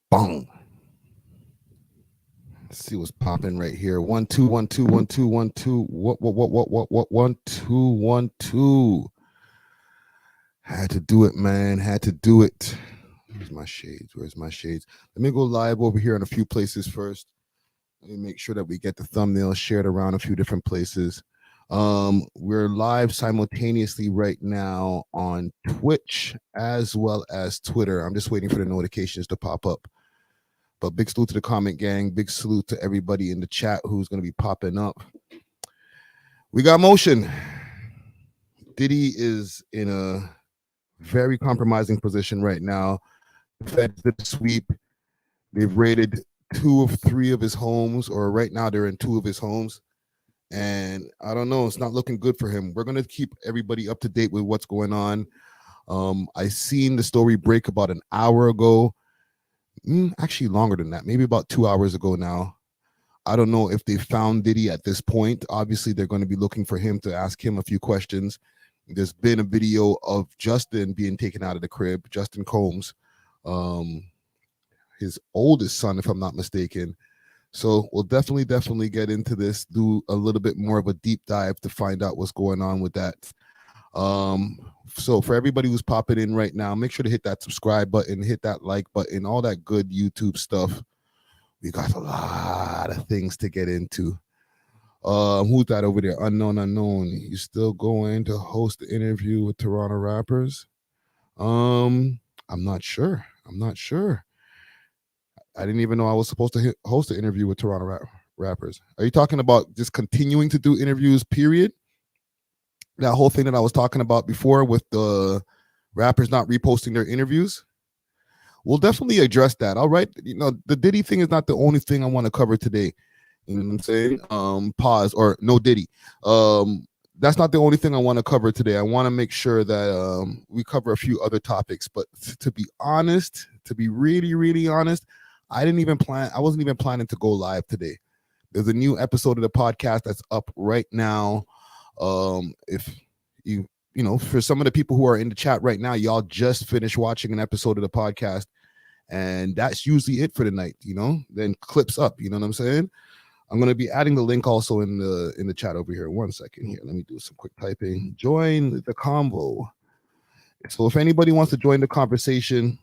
Bong. Let's see what's popping right here. 1 2 1 2 1 2 1 2. What 1 2 1 2. Had to do it, man. Had to do it. Where's my shades? Where's my shades? Let me go live over here in a few places first. Let me make sure that we get the thumbnail shared around a few different places. We're live simultaneously right now on Twitch as well as Twitter. I'm just waiting for the notifications to pop up. But big salute to the comment gang. Big salute to everybody in the chat who's going to be popping up. We got motion. Diddy is in a very compromising position right now. The Feds did a sweep. They've raided 2 of 3 of his homes, or right now they're in 2 of his homes. And I don't know, it's not looking good for him. We're going to keep everybody up to date with what's going on. I seen the story break about an hour ago. Actually longer than that, maybe about 2 hours ago now. I don't know if they found Diddy at this point. Obviously, they're going to be looking for him to ask him a few questions. There's been a video of Justin being taken out of the crib, Justin Combs, his oldest son, if I'm not mistaken. So we'll definitely get into this, do a little bit more of a deep dive to find out what's going on with that. So for everybody who's popping in right now, make sure to hit that subscribe button, hit that like button, all that good YouTube stuff. We got a lot of things to get into. Who's that over there? Unknown. You still going to host the interview with Toronto rappers? I'm not sure. I didn't even know I was supposed to host an interview with Toronto rappers. Are you talking about just continuing to do interviews, period? That whole thing that I was talking about before with the rappers not reposting their interviews? We'll definitely address that. All right. You know, the Diddy thing is not the only thing I want to cover today. You know what I'm saying? Pause or no Diddy. That's not the only thing I want to cover today. I want to make sure that we cover a few other topics. But to be honest, to be really honest, I wasn't even planning to go live today. There's a new episode of the podcast that's up right now. If you know, for some of the people who are in the chat right now, y'all just finished watching an episode of the podcast, and that's usually it for the night, you know, then clips up, you know what I'm saying? I'm going to be adding the link also in the chat over here. 1 second here. Let me do some quick typing. Join the convo. So if anybody wants to join the conversation,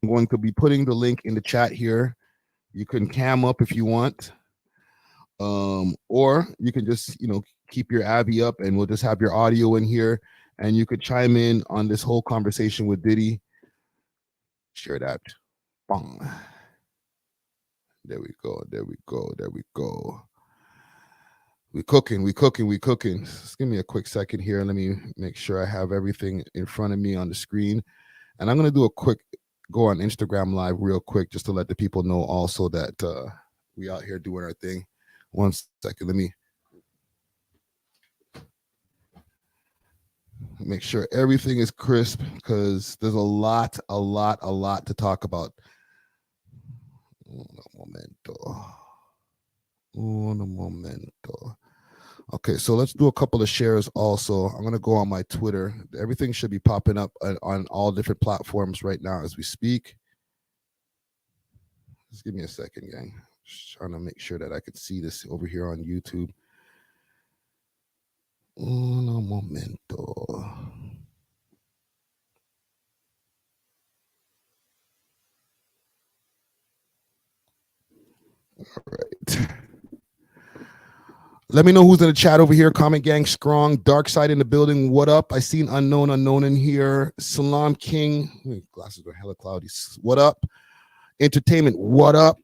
I'm going to be putting the link in the chat here. You can cam up if you want. Or you can just, you know, keep your Abby up and we'll just have your audio in here and you could chime in on this whole conversation with Diddy. Share that. Bong. There we go. We cooking. Just give me a quick second here. Let me make sure I have everything in front of me on the screen. And I'm going to do a quick go on Instagram live real quick just to let the people know also that we out here doing our thing. 1 second. Let me make sure everything is crisp because there's a lot to talk about. Un momento. Okay, so let's do a couple of shares also. I'm going to go on my Twitter. Everything should be popping up on all different platforms right now as we speak. Just give me a second, gang. Just trying to make sure that I can see this over here on YouTube. Un momento. All right. Let me know who's in the chat over here. Comment gang strong. Dark side in the building. What up? I seen unknown in here. Salam King. Glasses are hella cloudy. What up? Entertainment. What up?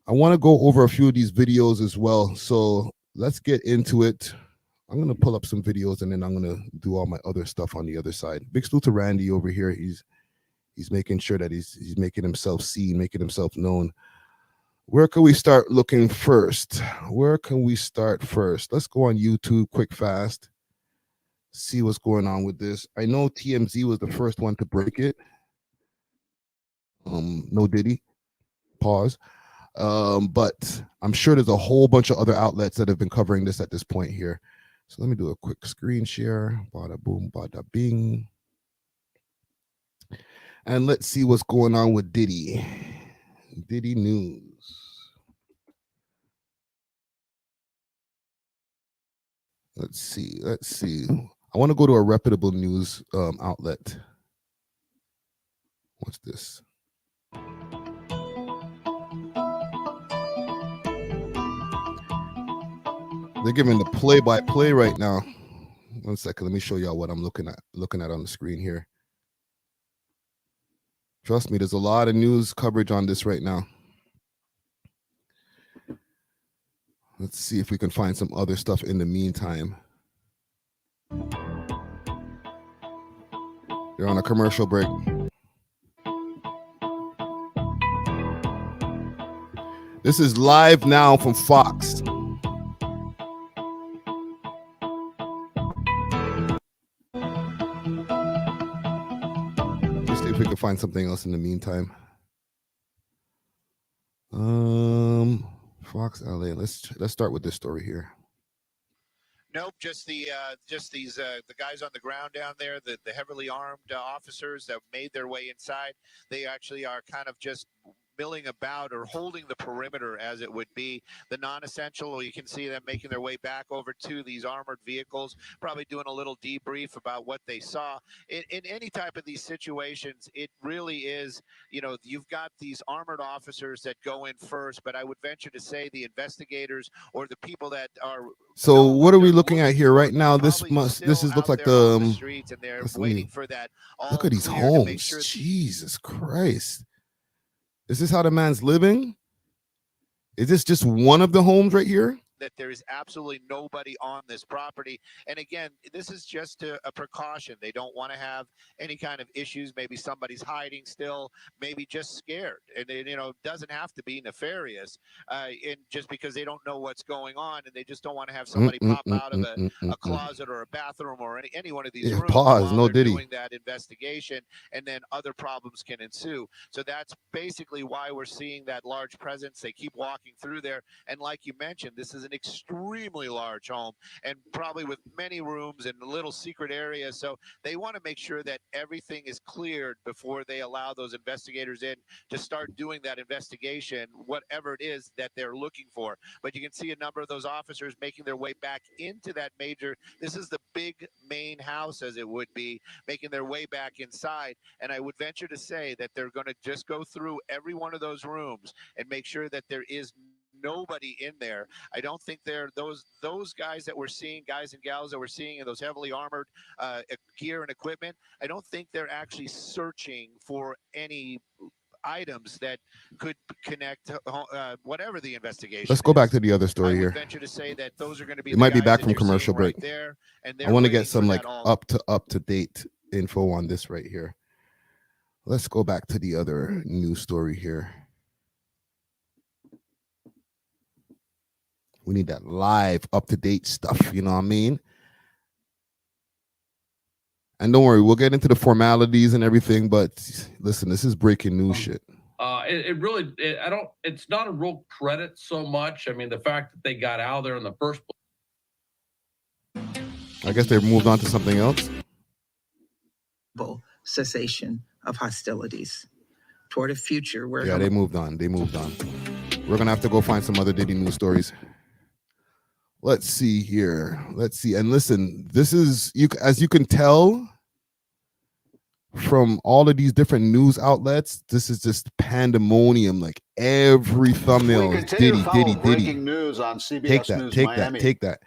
I want to go over a few of these videos as well. So let's get into it. I'm going to pull up some videos and then I'm going to do all my other stuff on the other side. Big salute to Randy over here. He's making sure that he's making himself seen, making himself known. Where can we start looking first? Let's go on YouTube quick, fast. See what's going on with this. I know TMZ was the first one to break it. No Diddy. Pause. But I'm sure there's a whole bunch of other outlets that have been covering this at this point here. So let me do a quick screen share. Bada boom, bada bing. And let's see what's going on with Diddy. Diddy news. Let's see. I want to go to a reputable news outlet. What's this? They're giving the play-by-play right now. 1 second. Let me show y'all what I'm looking at on the screen here. Trust me, there's a lot of news coverage on this right now. Let's see if we can find some other stuff in the meantime. They're on a commercial break. This is live now from Fox. Let's see if we can find something else in the meantime. Fox LA. Let's start with this story here. Nope, just these the guys on the ground down there, the heavily armed officers that made their way inside. They actually are kind of just milling about or holding the perimeter, as it would be. The non-essential, you can see them making their way back over to these armored vehicles, probably doing a little debrief about what they saw. In any type of these situations, it really is, you know, you've got these armored officers that go in first, but I would venture to say the investigators or the people that are. So what are we looking at here right now? This looks like the streets, and they're waiting for that. Look at these homes. Sure Jesus Christ. Is this how the man's living? Is this just one of the homes right here? That there is absolutely nobody on this property. And again, this is just a precaution. They don't want to have any kind of issues. Maybe somebody's hiding still, maybe just scared. And you know, it doesn't have to be nefarious. And just because they don't know what's going on, and they just don't want to have somebody pop out of a closet or a bathroom or any one of these rooms while no Diddy doing that investigation, and then other problems can ensue. So that's basically why we're seeing that large presence. They keep walking through there, and like you mentioned, this is an extremely large home, and probably with many rooms and little secret areas. So they want to make sure that everything is cleared before they allow those investigators in to start doing that investigation, whatever it is that they're looking for. But you can see a number of those officers making their way back into that major, this is the big main house, as it would be, making their way back inside. And I would venture to say that they're going to just go through every one of those rooms and make sure that there is nobody in there. I don't think they're those guys that we're seeing, guys and gals that we're seeing in those heavily armored gear and equipment. I don't think they're actually searching for any items that could connect whatever the investigation. Let's go back to the other story here. I would venture to say that those are going to be. It might be back from commercial break. Right there, and I want to get some like up to date info on this right here. Let's go back to the other news story here. We need that live, up-to-date stuff, you know what I mean? And don't worry, we'll get into the formalities and everything, but listen, this is breaking news shit. It's not a real credit so much. I mean, the fact that they got out of there in the first place. I guess they've moved on to something else. Cessation of hostilities toward a future where... Yeah, they moved on. We're going to have to go find some other Diddy news stories. Let's see here. And listen, this is, as you can tell from all of these different news outlets, this is just pandemonium. Like every thumbnail is Diddy. Breaking news on CBS News Miami. Take that.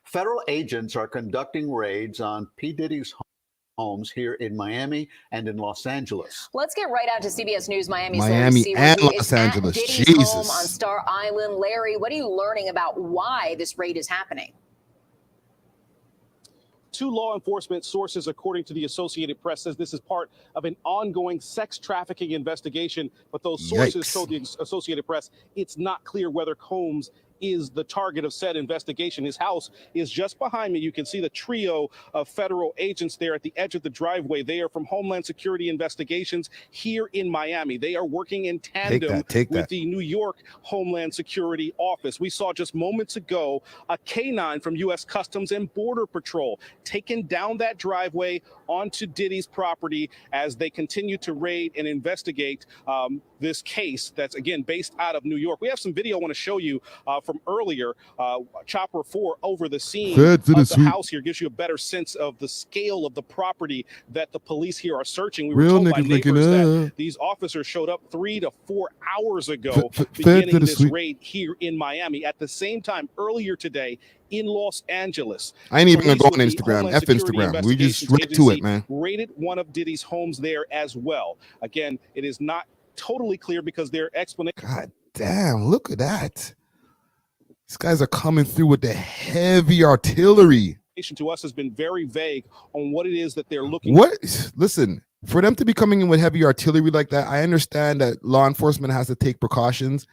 Federal agents are conducting raids on P. Diddy's homes here in Miami and in Los Angeles. Let's get right out to CBS News Miami and Los Angeles. Jesus. Home on Star Island. Larry, what are you learning about why this raid is happening? Two law enforcement sources, according to the Associated Press, says this is part of an ongoing sex trafficking investigation. But those sources told the Associated Press it's not clear whether Combs is the target of said investigation. His house is just behind me. You can see the trio of federal agents there at the edge of the driveway. They are from Homeland Security Investigations here in Miami. They are working in tandem with the New York Homeland Security Office. We saw just moments ago a K-9 from U.S. Customs and Border Patrol taking down that driveway onto Diddy's property as they continue to raid and investigate this case that's, again, based out of New York. We have some video I want to show you from earlier. Chopper 4 over the scene of the house here gives you a better sense of the scale of the property that the police here are searching. We were told by neighbors that these officers showed up 3 to 4 hours ago beginning this raid here in Miami. At the same time, earlier today, in Los Angeles. I ain't even gonna go on Instagram. F Instagram. We just right to it, man. Raided one of Diddy's homes there as well. Again, it is not totally clear because their explanation. God damn, look at that. These guys are coming through with the heavy artillery. To us has been very vague on what it is that they're looking for. Listen, for them to be coming in with heavy artillery like that, I understand that law enforcement has to take precautions.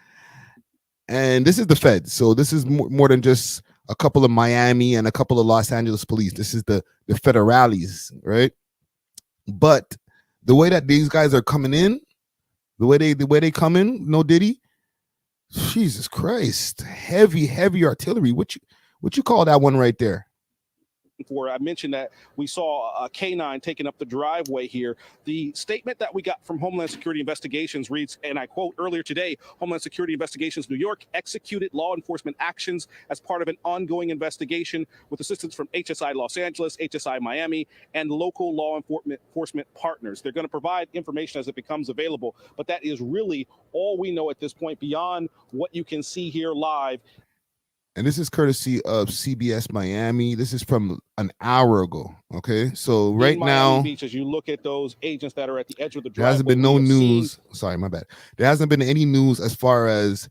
And this is the Fed. So this is more than just a couple of Miami and a couple of Los Angeles police. This is the federales, right? But the way that these guys are coming in, the way they come in, no Diddy, Jesus Christ, heavy artillery. What you call that one right there? For I mentioned that we saw a K-9 taking up the driveway here. The statement that we got from Homeland Security Investigations reads, and I quote, earlier today, Homeland Security Investigations New York executed law enforcement actions as part of an ongoing investigation with assistance from HSI Los Angeles, HSI Miami, and local law enforcement partners. They're going to provide information as it becomes available, but that is really all we know at this point beyond what you can see here live. And this is courtesy of CBS Miami. This is from an hour ago. Okay, so right now, Beach, as you look at those agents that are at the edge of the driveway, there hasn't been no news. Sorry, my bad. There hasn't been any news as far as,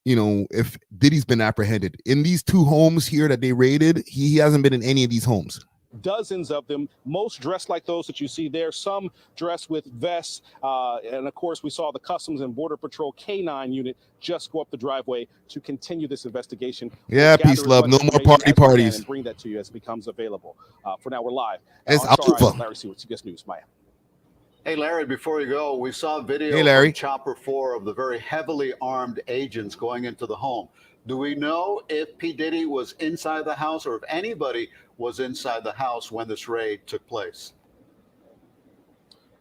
you know, if Diddy's been apprehended in these 2 homes here that they raided. He hasn't been in any of these homes. Dozens of them, most dressed like those that you see there, some dressed with vests. And of course, we saw the Customs and Border Patrol K-9 unit just go up the driveway to continue this investigation. Yeah, peace, love. No more parties. And bring that to you as it becomes available. For now, we're live. It's Alpha. Larry Seward, CBS News, Miami. Hey, Larry, before you go, we saw a video of Chopper 4 of the very heavily armed agents going into the home. Do we know if P. Diddy was inside the house or if anybody was inside the house when this raid took place?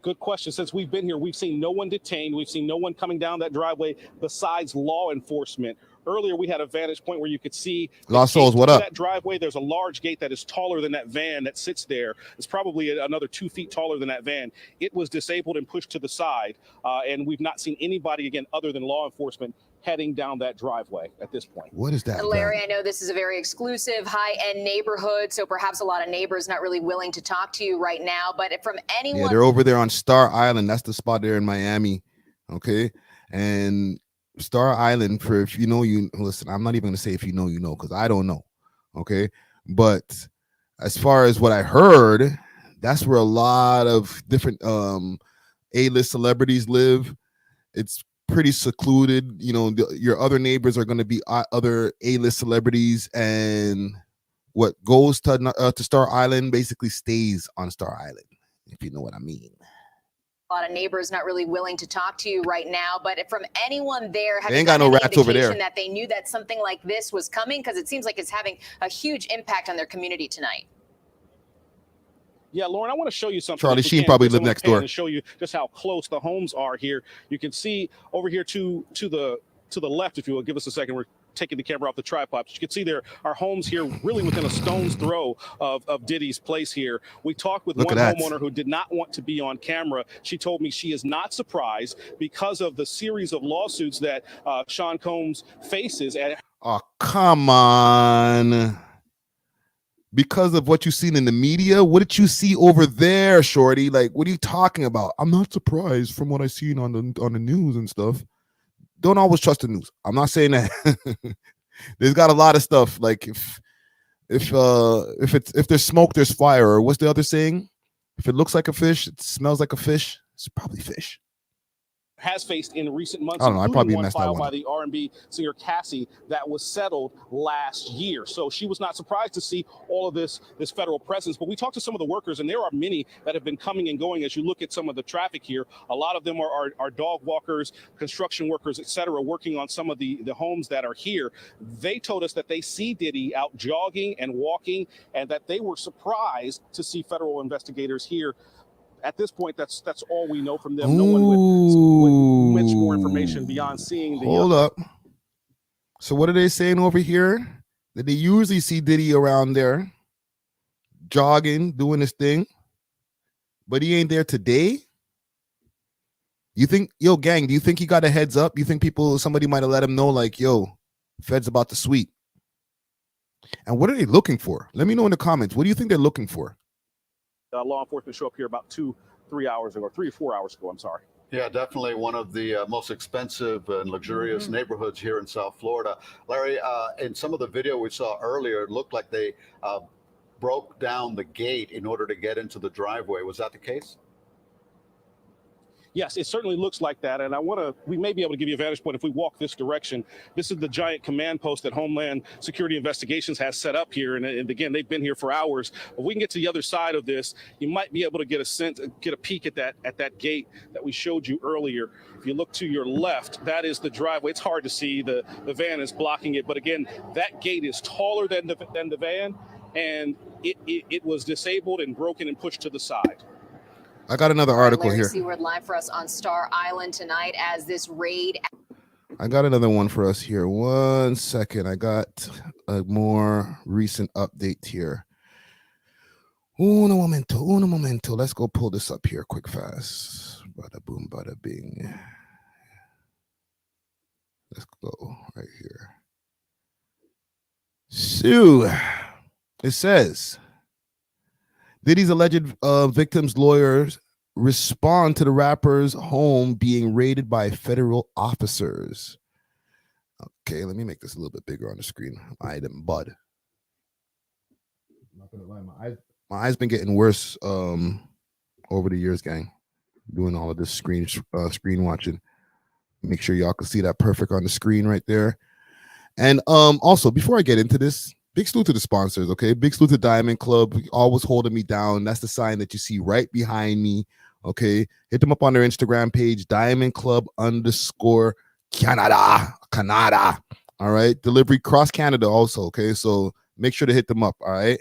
Good question. Since we've been here, we've seen no one detained. We've seen no one coming down that driveway besides law enforcement. Earlier, we had a vantage point where you could see Lost Souls. What up? That driveway, there's a large gate that is taller than that van that sits there. It's probably another 2 feet taller than that van. It was disabled and pushed to the side, and we've not seen anybody again other than law enforcement heading down that driveway at this point. What is that? And Larry, I know this is a very exclusive, high-end neighborhood, so perhaps a lot of neighbors not really willing to talk to you right now. But from anyone, yeah, they're over there on Star Island. That's the spot there in Miami. Okay, and Star Island, for if you know, you listen. I'm not even gonna say if you know, you know, because I don't know. Okay, but as far as what I heard, that's where a lot of different A-list celebrities live. It's pretty secluded. You know, your other neighbors are going to be other A-list celebrities, and what goes to Star Island basically stays on Star Island, if you know what I mean. A lot of neighbors not really willing to talk to you right now, but from anyone there, have they ain't got no rats over there that they knew that something like this was coming? Because it seems like it's having a huge impact on their community tonight. Yeah, Lauren, I want to show you something. Charlie Sheen probably lived next door. To show you just how close the homes are here. You can see over here to the left, if you will. Give us a second. We're taking the camera off the tripod. But you can see there are homes here really within a stone's throw of Diddy's place here. We talked with one homeowner who did not want to be on camera. She told me she is not surprised because of the series of lawsuits that Sean Combs faces. Oh, come on. Because of what you've seen in the media? What did you see over there, shorty? Like, what are you talking about? I'm not surprised from what I've seen on the news and stuff. Don't always trust the news. I'm not saying that. There's got a lot of stuff. Like if there's smoke, there's fire. Or what's the other saying? If it looks like a fish, it smells like a fish. It's probably fish. has faced in recent months, I don't know. I including probably one messed that filed one by up. the R&B singer Cassie that was settled last year. So she was not surprised to see all of this federal presence. But we talked to some of the workers, and there are many that have been coming and going. As you look at some of the traffic here, a lot of them are dog walkers, construction workers, etc., working on some of the homes that are here. They told us that they see Diddy out jogging and walking, and that they were surprised to see federal investigators here. At this point, that's all we know from them. No one would mention more information beyond seeing the. Hold up. So what are they saying over here? That they usually see Diddy around there, jogging, doing his thing, but he ain't there today? You think, yo, gang, do you think he got a heads up? You think somebody might have let him know, like, yo, Fed's about to sweep? And what are they looking for? Let me know in the comments. What do you think they're looking for? Law enforcement show up here about 3 or 4 hours ago. I'm sorry. Yeah, definitely one of the most expensive and luxurious neighborhoods here in South Florida. Larry, in some of the video we saw earlier, it looked like they broke down the gate in order to get into the driveway. Was that the case? Yes, it certainly looks like that. And we may be able to give you a vantage point if we walk this direction. This is the giant command post that Homeland Security Investigations has set up here. And again, they've been here for hours. If we can get to the other side of this, you might be able to get a peek at that gate that we showed you earlier. If you look to your left, that is the driveway. It's hard to see. The van is blocking it. But again, that gate is taller than the van, and it was disabled and broken and pushed to the side. I got another article Larry here. Seward live for us on Star Island tonight as this raid. I got another one for us here. 1 second. I got a more recent update here. Uno momento. Let's go pull this up here quick fast. Bada boom, bada bing. Let's go right here. So, it says, Diddy's alleged victims' lawyers respond to the rapper's home being raided by federal officers. Okay, let me make this a little bit bigger on the screen. Bud. I'm not gonna lie, my eyes been getting worse over the years, gang. Doing all of this screen watching. Make sure y'all can see that perfect on the screen right there. And also, before I get into this, big salute to the sponsors, okay? Big salute to Diamond Club, always holding me down. That's the sign that you see right behind me, okay? Hit them up on their Instagram page, Diamond Club _ Canada. All right? Delivery cross Canada also, okay? So make sure to hit them up, all right?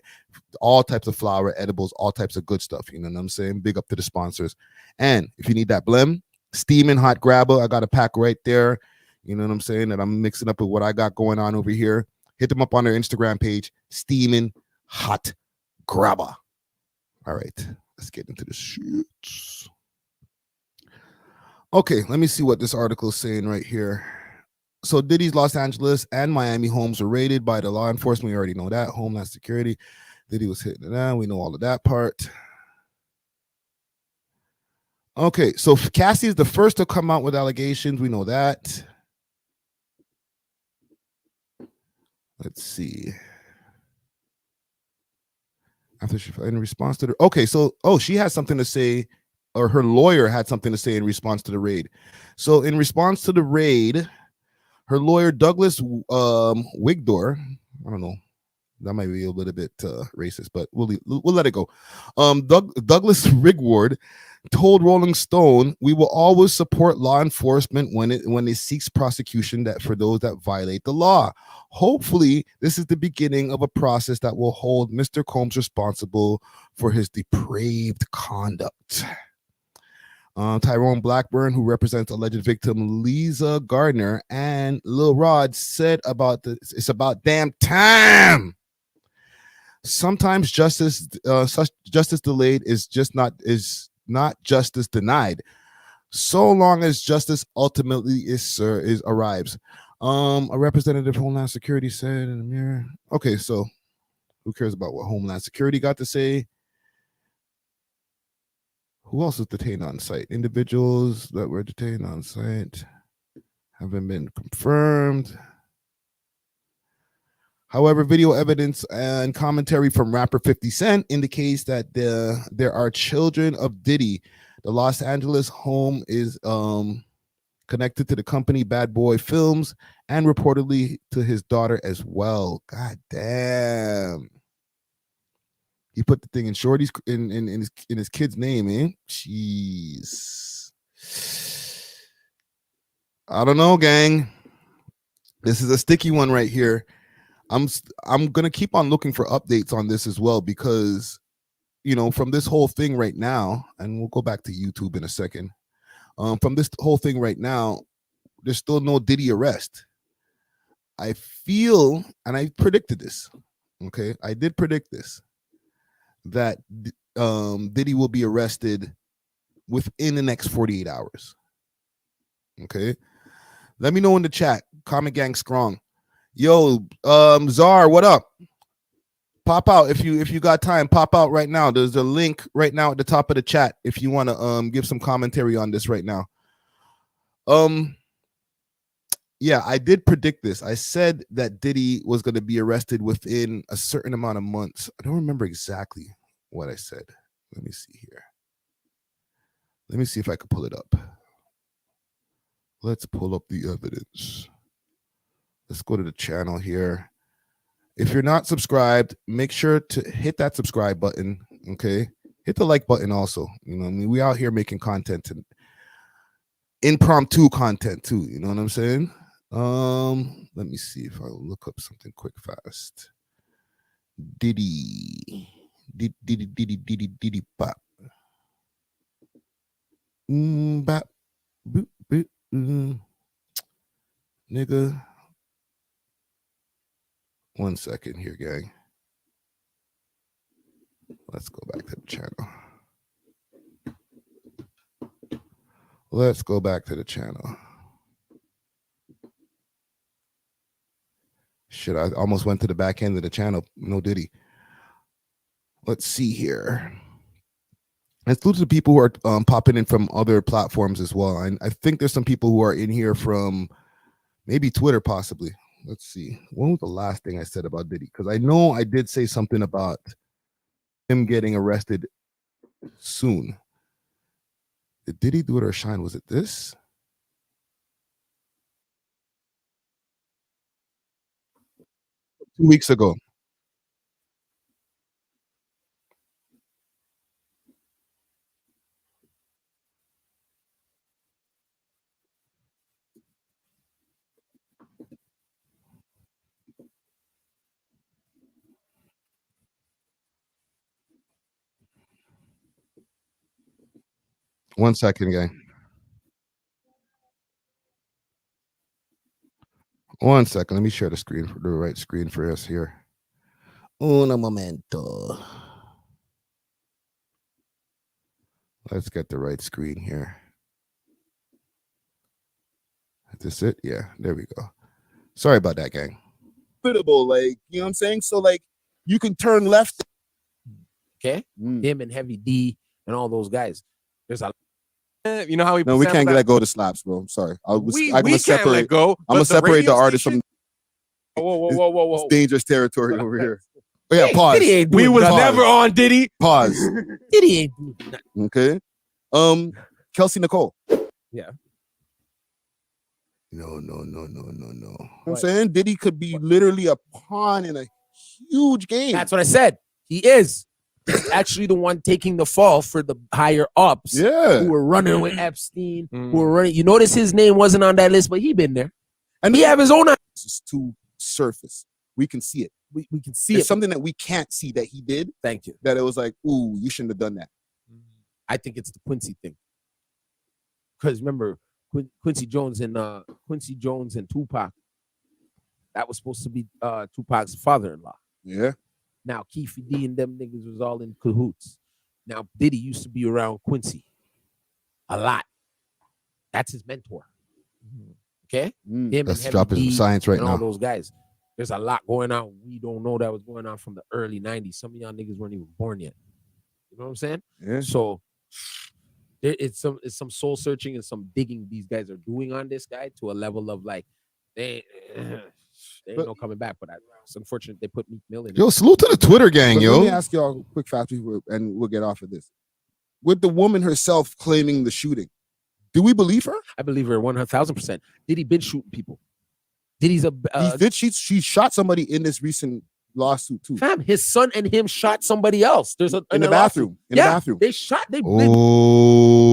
All types of flour, edibles, all types of good stuff, you know what I'm saying? Big up to the sponsors. And if you need that blem, steaming hot grabber, I got a pack right there, you know what I'm saying, that I'm mixing up with what I got going on over here. Hit them up on their Instagram page, Steaming Hot Grabber. All right, let's get into the shoots. Okay, let me see what this article is saying right here. So Diddy's Los Angeles and Miami homes were raided by the law enforcement. We already know that. Homeland Security. Diddy was hitting it down. We know all of that part. Okay, so Cassie is the first to come out with allegations. We know that. Let's see. After she, in response to the, okay, so she has something to say, or her lawyer had something to say in response to the raid. So in response to the raid, her lawyer Douglas Wigdor, I don't know, that might be a little bit racist, but we'll let it go. Douglas Wigward told Rolling Stone, "We will always support law enforcement when it seeks prosecution that for those that violate the law. Hopefully, this is the beginning of a process that will hold Mr. Combs responsible for his depraved conduct." Tyrone Blackburn, who represents alleged victim Lisa Gardner, and Lil Rod said about this, it's about damn time. Sometimes justice delayed is not justice denied, so long as justice ultimately arrives. A representative of Homeland Security said in the mirror. Okay, so who cares about what Homeland Security got to say? Who else was detained on site? Individuals that were detained on site haven't been confirmed. However, video evidence and commentary from rapper 50 Cent indicates that there are children of Diddy. The Los Angeles home is connected to the company Bad Boy Films and reportedly to his daughter as well. God damn. He put the thing in Shorty's in his kid's name, eh? Jeez. I don't know, gang. This is a sticky one right here. I'm gonna keep on looking for updates on this as well, because from this whole thing right now, and we'll go back to YouTube in a second. From this whole thing right now, there's still no Diddy arrest. I feel, and I predicted this. Okay, I did predict this, that Diddy will be arrested within the next 48 hours. Okay, let me know in the chat. Comment gang strong. Yo, Czar, what up? Pop out if you got time. Pop out right now. There's a link right now at the top of the chat if you want to give some commentary on this right now. Yeah, I did predict this. I said that Diddy was going to be arrested within a certain amount of months. I don't remember exactly what I said. Let me see here. Let me see if I can pull it up. Let's pull up the evidence. Let's go to the channel here. If you're not subscribed, make sure to hit that subscribe button, okay? Hit the like button also. We out here making content and impromptu content too, you know what I'm saying? Let me see if I look up something quick fast. Diddy bop. Bop. Boop, boop, nigga. 1 second here, gang. Let's go back to the channel. Let's go back to the channel. Shit, I almost went to the back end of the channel. No Diddy. Let's see here. Let's look to the people who are popping in from other platforms as well. I think there's some people who are in here from maybe Twitter, possibly. Let's see. When was the last thing I said about Diddy? Because I know I did say something about him getting arrested soon. Did Diddy do it or shine? Was it this? Two weeks ago. One second, gang. 1 second. Let me share the screen for the right screen for us here. Un momento. Let's get the right screen here. Is this it? Yeah, there we go. Sorry about that, gang. Like, you know what I'm saying? So, like, you can turn left. Okay? Him and Heavy D and all those guys. There's a you know how we No, we can't let go to slaps, bro. I'm sorry. I'm gonna can't let go. I'm gonna separate the artist from whoa. it's dangerous territory over here. Oh, yeah, pause. We was never on Diddy. Pause. Diddy ain't doing nothing. Okay. Kelsey Nicole. Yeah. No. You know what I'm saying? Diddy could be literally a pawn in a huge game. That's what I said. He is. He's actually the one taking the fall for the higher ups. Yeah. Who were running with Epstein. Who were running. You notice his name wasn't on that list, but he been there. And he have his own. It's too surface. We can see it. We can see it's it. something that we can't see that he did. Thank you. That it was like, ooh, you shouldn't have done that. I think it's the Quincy thing. Because remember, Quincy Jones and Tupac. That was supposed to be Tupac's father-in-law. Yeah. Now Keefe D and them niggas was all in cahoots. Now Diddy used to be around Quincy a lot. That's his mentor. Okay, Let's drop some science right and now. all those guys. There's a lot going on. We don't know that was going on from the early '90s. Some of y'all niggas weren't even born yet. You know what I'm saying? Yeah. So it's some soul searching and some digging these guys are doing on this guy to a level of like they ain't no coming back. But it's unfortunate they put Meek Mill in. Yo, salute to the Twitter gang, yo. Let me ask y'all quick fast and we'll get off of this. With the woman herself claiming the shooting, Do we believe her? I believe her 1,000%. Diddy been shooting people. Diddy's a She shot somebody in this recent lawsuit too. fam. His son and him shot somebody else. There's a In the lawsuit. bathroom. In the bathroom. They shot. Oh,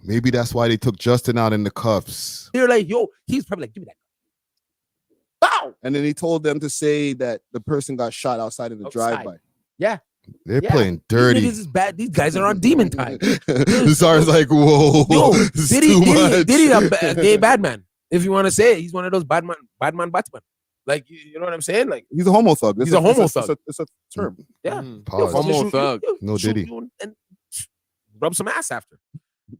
maybe that's why they took Justin out in the cuffs. They're like, yo, he's probably like, give me that. Bow. And then he told them to say that the person got shot outside in the drive-by. Yeah. They're playing dirty. This is bad. These guys are on demon time. Czar's like, whoa, Yo, this is too much. Diddy a gay bad man. If you want to say it, he's one of those bad man Batman. Like, you know what I'm saying? Like, he's a homo thug. He's a homo thug. It's a term. Yeah. Pause. Homo thug. No Diddy. And rub some ass after.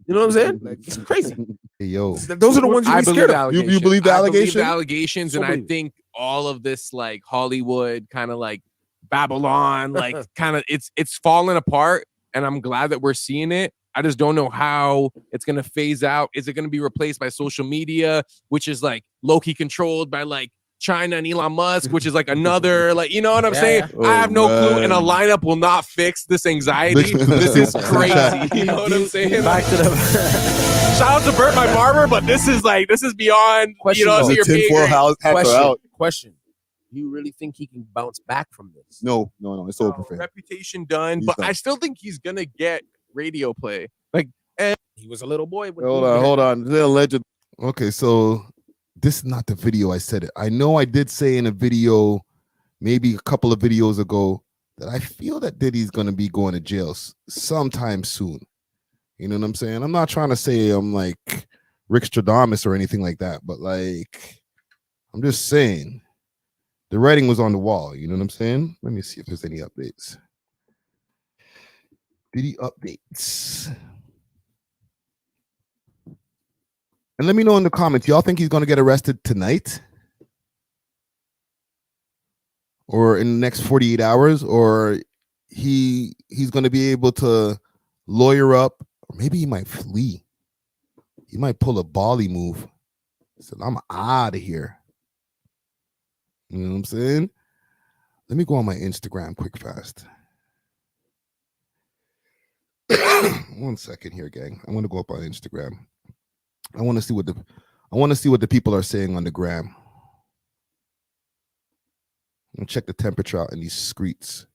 You know what I'm saying? Like, it's crazy. Hey, yo. Those are the ones you I be believe scared of. You believe the I believe allegation? the allegations, and I think all of this like Hollywood kind of like Babylon, like kind of it's falling apart, and I'm glad that we're seeing it. I just don't know how it's gonna phase out. Is it gonna be replaced by social media, which is like low-key controlled by like China and Elon Musk, which is like another, like, you know what I'm saying? Oh, I have no clue, and a man. lineup will not fix this anxiety. This is crazy. You know what I'm saying? Back to the Shout out to Bert, my barber, but this is beyond, you know, Question, so your pay grade. question. Do you really think he can bounce back from this? No. It's over for him. Reputation done, He's but done. I still think he's gonna get radio play. Like, and He was a little boy. When Hold on. They're alleged. Okay, so this is not the video I said it. I know I did say in a video, maybe a couple of videos ago, that I feel that Diddy's gonna be going to jail sometime soon. You know what I'm saying? I'm not trying to say I'm like Rick Stradamus or anything like that, but like, I'm just saying the writing was on the wall. You know what I'm saying? Let me see if there's any updates. Diddy updates. And let me know in the comments, y'all think he's going to get arrested tonight? Or in the next 48 hours? Or he's going to be able to lawyer up? Or maybe he might flee. He might pull a Bali move. So I'm out of here. You know what I'm saying? Let me go on my Instagram quick fast. 1 second here, gang. I want to go up on Instagram. I want to see what the people are saying on the gram. I'm gonna check the temperature out in these streets.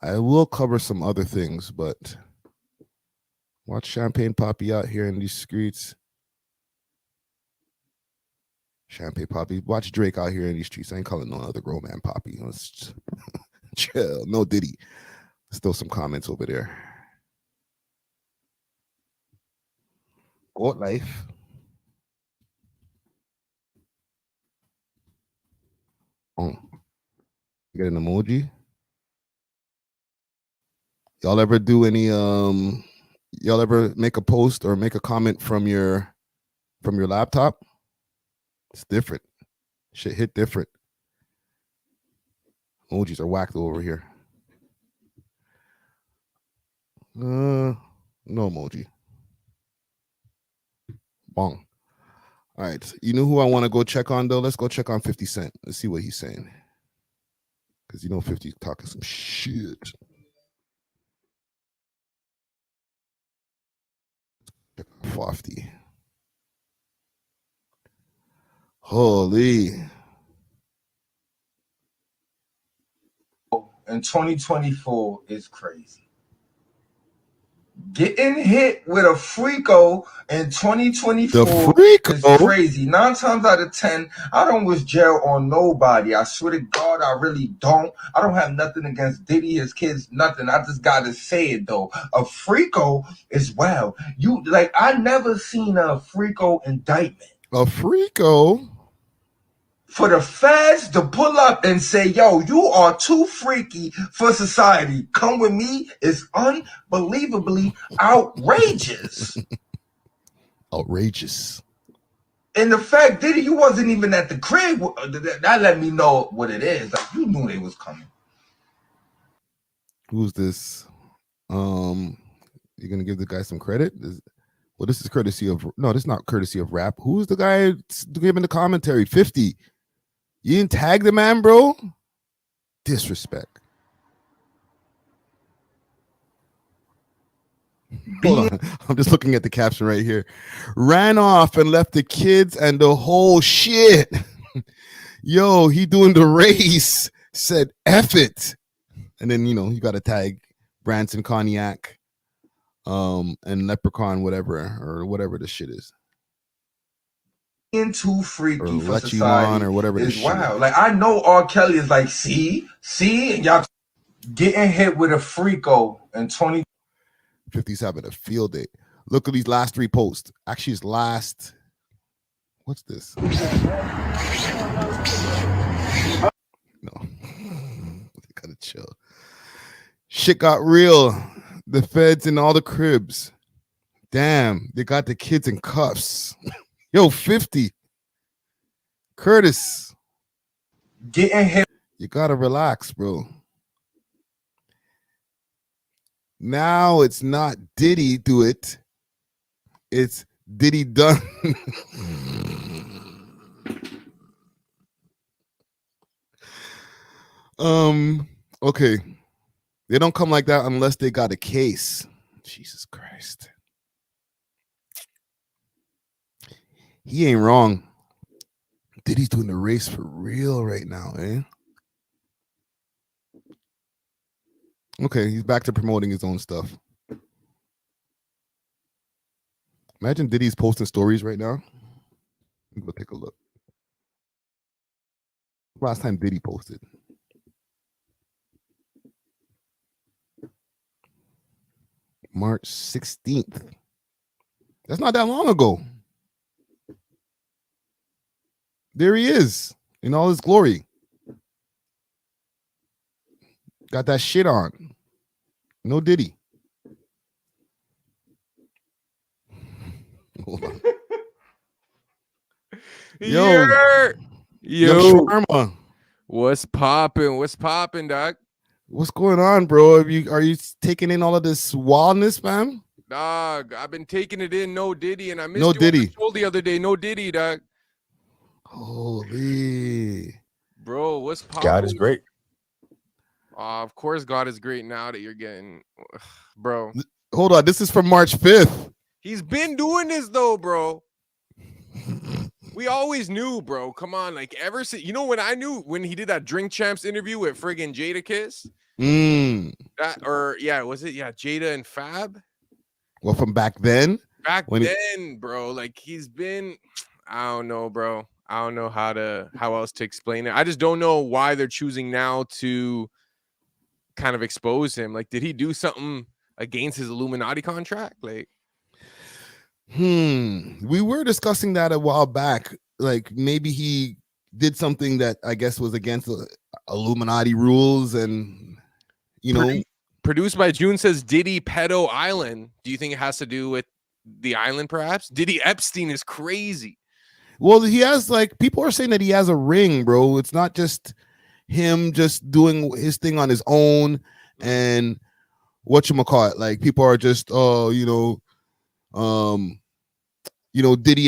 I will cover some other things, but watch Champagne Poppy out here in these streets. Champagne Poppy. Watch Drake out here in these streets. I ain't calling no other grown man Poppy. Let's just chill. No Diddy. Still some comments over there. Goat life. Oh, you get an emoji. Y'all ever do any y'all ever make a post or make a comment from your laptop? It's different. Shit hit different. Emojis are whacked over here. No emoji. Bong. All right. You know who I want to go check on though? Let's go check on 50 Cent. Let's see what he's saying. Because you know 50's talking some shit. Check out 50. Holy. And 2024 is crazy. Getting hit with a FLAKKO in 2024 is crazy. 9 times out of 10, I don't wish jail on nobody. I swear to God, I really don't. I don't have nothing against Diddy, his kids, nothing. I just gotta say it though. A FLAKKO is wow. You like I never seen a FLAKKO indictment. A FLAKKO? For the feds to pull up and say, yo, you are too freaky for society. Come with me is unbelievably outrageous. Outrageous. And the fact, Diddy, you wasn't even at the crib. That let me know what it is. Like, you knew they was coming. Who's this? You're gonna give the guy some credit? Well, this is courtesy of this is not courtesy of rap. Who's the guy giving the commentary? 50. You didn't tag the man, bro? Disrespect. Hold on. I'm just looking at the caption right here. Ran off and left the kids and the whole shit. Yo, he doing the race. Said F it. And then, you know, you got to tag Branson Cognac and Leprechaun, whatever the shit is. Too freaky or for Lechimon society or whatever is this shit wild. is. Like, I know R. Kelly is like, see, and y'all getting hit with a FLAKKO in 50's having a field day. Look at these last 3 posts. Actually, his last. What's this? No. Gotta chill. Shit got real. The feds in all the cribs. Damn, they got the kids in cuffs. Yo, 50. Curtis. getting hit. You gotta relax, bro. Now it's not Diddy do it. It's Diddy done. Okay. They don't come like that unless they got a case. Jesus Christ. He ain't wrong. Diddy's doing the race for real right now, eh? Okay, he's back to promoting his own stuff. Imagine Diddy's posting stories right now. Go take a look. Last time Diddy posted. March 16th. That's not that long ago. There he is in all his glory. Got that shit on. No Diddy. Hold on. Yo, Sharma. What's popping? What's popping, Doc? What's going on, bro? Are you taking in all of this wildness, fam? Dog, I've been taking it in. No Diddy, and I missed No you Diddy. on the show the other day. No Diddy, Doc. Holy. Bro, what's popping? God is great. Of course, God is great now that you're getting, bro. Hold on, this is from March 5th. He's been doing this though, bro. We always knew, bro. Come on, like ever since, you know, when I knew when he did that Drink Champs interview with friggin' Jada Kiss. That, or yeah, was it? Yeah, Jada and Fab. Well, from back then. Bro, like he's been, I don't know, bro. I don't know how else to explain it. I just don't know why they're choosing now to kind of expose him. Like, did he do something against his Illuminati contract? Like, we were discussing that a while back. Like maybe he did something that I guess was against the Illuminati rules, and you know. Produced by June says Diddy Pedo Island. Do you think it has to do with the island, perhaps? Diddy Epstein is crazy. Well, he has, like, people are saying that he has a ring, bro. It's not just him just doing his thing on his own and whatchamacallit. Like, people are just, Diddy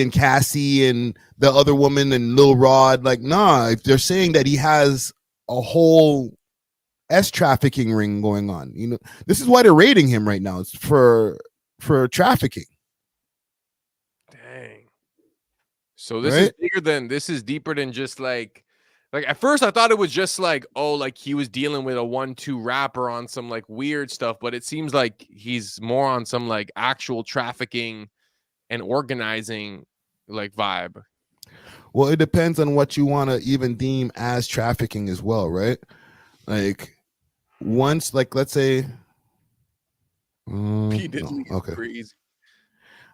and Cassie and the other woman and Lil Rod. Like, nah, if they're saying that he has a whole trafficking ring going on. You know, this is why they're raiding him right now. It's for trafficking. Dang. So this is bigger than, this is deeper than just like at first I thought it was just like, oh, like he was dealing with a 1-2 rapper on some like weird stuff, but it seems like he's more on some like actual trafficking and organizing like vibe. Well, it depends on what you want to even deem as trafficking as well, right? Like once, like let's say okay. Crazy.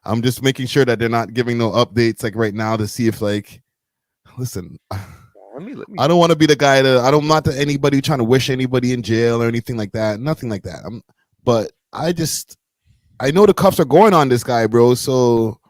I'm just making sure that they're not giving no updates like right now to see if like, listen, let me. I don't want to be the guy I'm not anybody trying to wish anybody in jail or anything like that. Nothing like that. But I know the cuffs are going on this guy, bro. So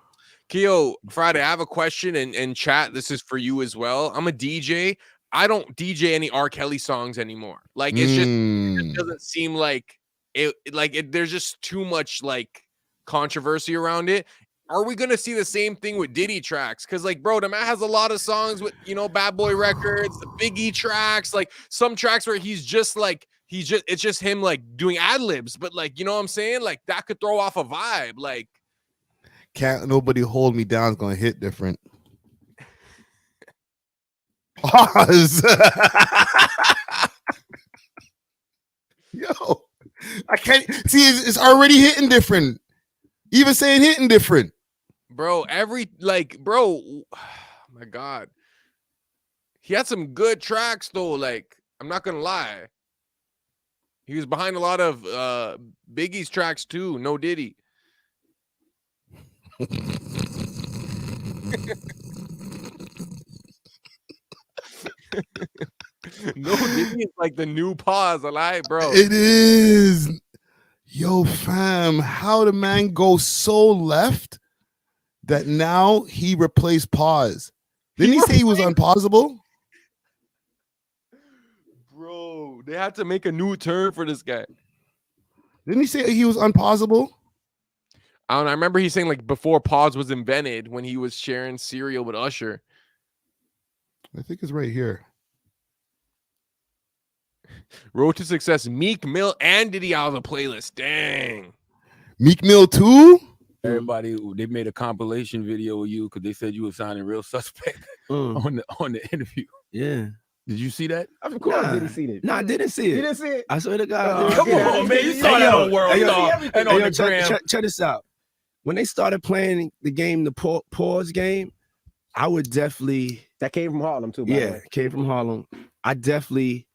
Keo, Friday, I have a question and chat. This is for you as well. I'm a DJ. I don't DJ any R. Kelly songs anymore. Like it just doesn't seem like it. There's just too much like controversy around it. Are we gonna see the same thing with Diddy tracks? Because like, bro, the man has a lot of songs with Bad Boy Records, the Biggie tracks, like some tracks where he's just like it's just him like doing ad libs, but like, you know what I'm saying? Like that could throw off a vibe. Like, Can't Nobody Hold Me Down is gonna hit different. Pause. Yo, I can't see. It's already hitting different. Even saying hitting different, bro. Oh my God, he had some good tracks though. Like, I'm not gonna lie, he was behind a lot of Biggie's tracks too. No Diddy. No Diddy is like the new pause. Alive, bro. It is. Yo, fam, how the man go so left that now he replaced pause? Didn't he say he was unpausable? Bro, they had to make a new term for this guy. Didn't he say he was unpausable? I don't know. I remember he saying like before pause was invented when he was sharing cereal with Usher. I think it's right here. Road to Success, Meek Mill and Diddy out of the playlist. Dang. Meek Mill too? Everybody, they made a compilation video with you because they said you were sounding real suspect on the interview. Yeah. Did you see that? Of course, I didn't see it. No, I didn't see it. You didn't see it? I swear to God. Come on, man. You saw that on World Star and on the gram. Check this out. When they started playing the game, the pause game, I would definitely. That came from Harlem too. By the way. Came from Harlem. I definitely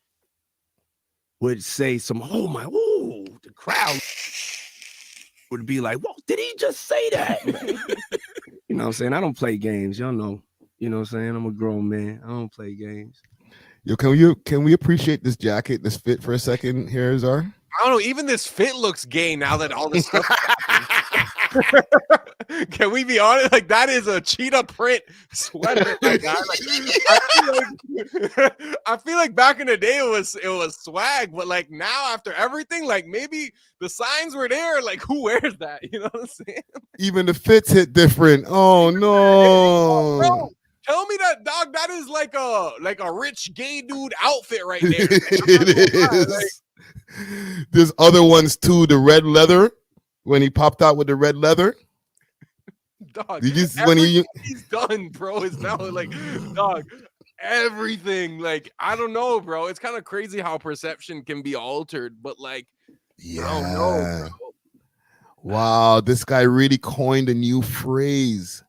would say some. Oh my! Ooh, the crowd would be like, "Whoa, did he just say that?" You know what I'm saying? I don't play games. Y'all know. You know what I'm saying? I'm a grown man. I don't play games. Yo, can we appreciate this jacket, this fit for a second here, Czar? I don't know. Even this fit looks gay now that all this stuff happened. Can we be honest? Like, that is a cheetah print sweater. My guy. Like, I feel like back in the day it was swag, but like now after everything, like maybe the signs were there. Like, who wears that? You know what I'm saying? Even the fits hit different. Oh no. Bro, tell me that, dog. That is like a rich gay dude outfit right there. It is. Like, there's other ones too. The red leather, when he popped out with the red leather. Dog, did you when he's done, bro? It's now like, dog, everything. Like, I don't know, bro. It's kind of crazy how perception can be altered, but like, yeah. I don't know, bro. Wow, this guy really coined a new phrase.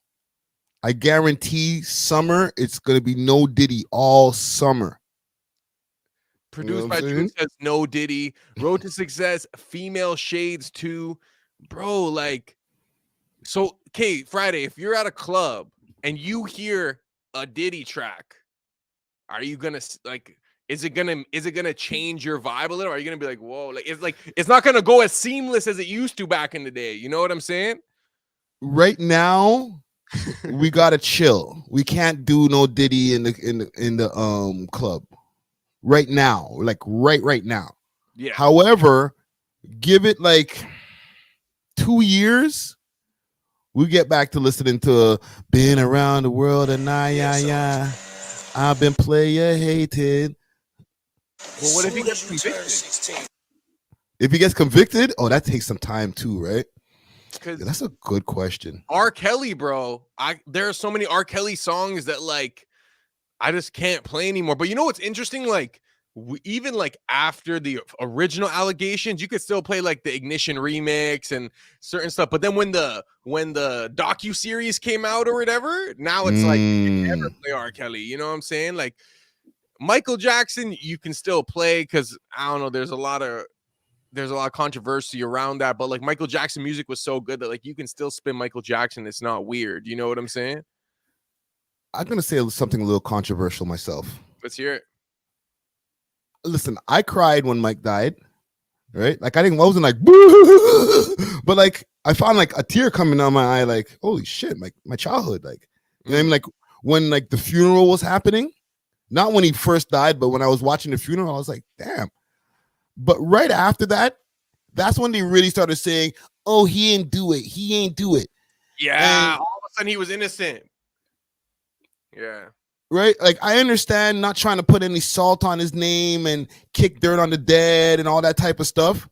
I guarantee summer, it's gonna be no Diddy all summer. Produced by June says no Diddy. Road to Success, Female Shades too. Bro, like, so okay, Friday, if you're at a club and you hear a Diddy track, are you gonna like, is it gonna change your vibe a little? Are you gonna be like, whoa, like it's not gonna go as seamless as it used to back in the day? You know what I'm saying? Right now, we gotta chill. We can't do no Diddy in the club right now, like right now. Yeah. However, give it like 2 years, we get back to listening to "Been Around the World" and yeah. I've been player hated. Well, what if he gets convicted? If he gets convicted, oh, that takes some time too, right? Yeah, Because that's a good question. R. Kelly, bro, there are so many R. Kelly songs that like I just can't play anymore. But you know what's interesting? Like, even like after the original allegations, you could still play like the Ignition remix and certain stuff. But then when the docu-series came out or whatever, now it's like you can never play R. Kelly. You know what I'm saying? Like Michael Jackson, you can still play because I don't know. There's a lot of controversy around that, but like Michael Jackson music was so good that like you can still spin Michael Jackson. It's not weird. You know what I'm saying? I'm gonna say something a little controversial myself. Let's hear it. Listen, I cried when Mike died, right? Like I wasn't like, boo! But like I found like a tear coming down my eye, like, holy shit, like my childhood, like, you know what I mean? Like when like the funeral was happening, not when he first died, but when I was watching the funeral, I was like, damn. But right after that, that's when they really started saying, oh, he ain't do it. He ain't do it. Yeah. And all of a sudden he was innocent. Yeah. right? Like, I understand not trying to put any salt on his name and kick dirt on the dead and all that type of stuff,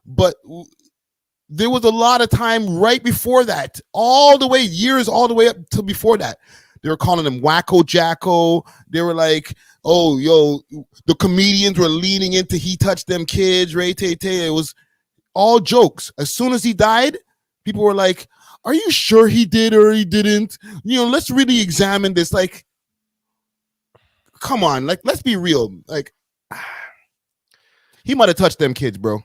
but there was a lot of time right before that, all the way up to before that. They were calling him Wacko Jacko. They were like, oh, yo, the comedians were leaning into he touched them kids, Ray Tay Tay. It was all jokes. As soon as he died, people were like, are you sure he did or he didn't? You know, let's really examine this. Like, come on, like, let's be real. Like, he might have touched them kids, bro.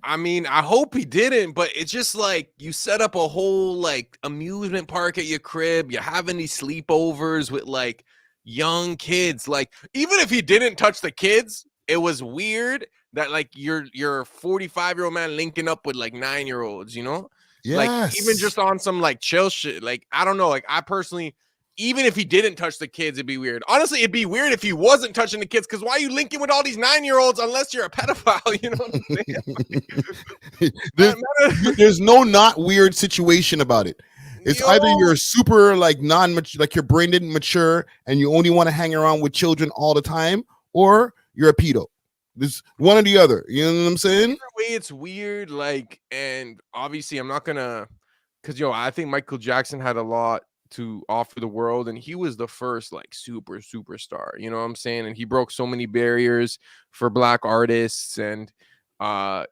I mean, I hope he didn't, but it's just like you set up a whole like amusement park at your crib. You're having these sleepovers with like young kids. Like, even if he didn't touch the kids, it was weird that like you're 45-year-old man linking up with like 9-year-olds, you know? Yes. Like, even just on some like chill shit. Like, I don't know. Like, I personally, even if he didn't touch the kids, it'd be weird. Honestly, it'd be weird if he wasn't touching the kids, because why are you linking with all these 9-year-olds unless you're a pedophile? You know what I'm saying? There's no not weird situation about it. It's either you're super like non-mature, like your brain didn't mature and you only want to hang around with children all the time, or you're a pedo. There's one or the other. You know what I'm saying? Either way, it's weird. Like, and obviously, I'm not gonna, because I think Michael Jackson had a lot to offer the world, and he was the first like superstar, you know what I'm saying? And he broke so many barriers for Black artists, and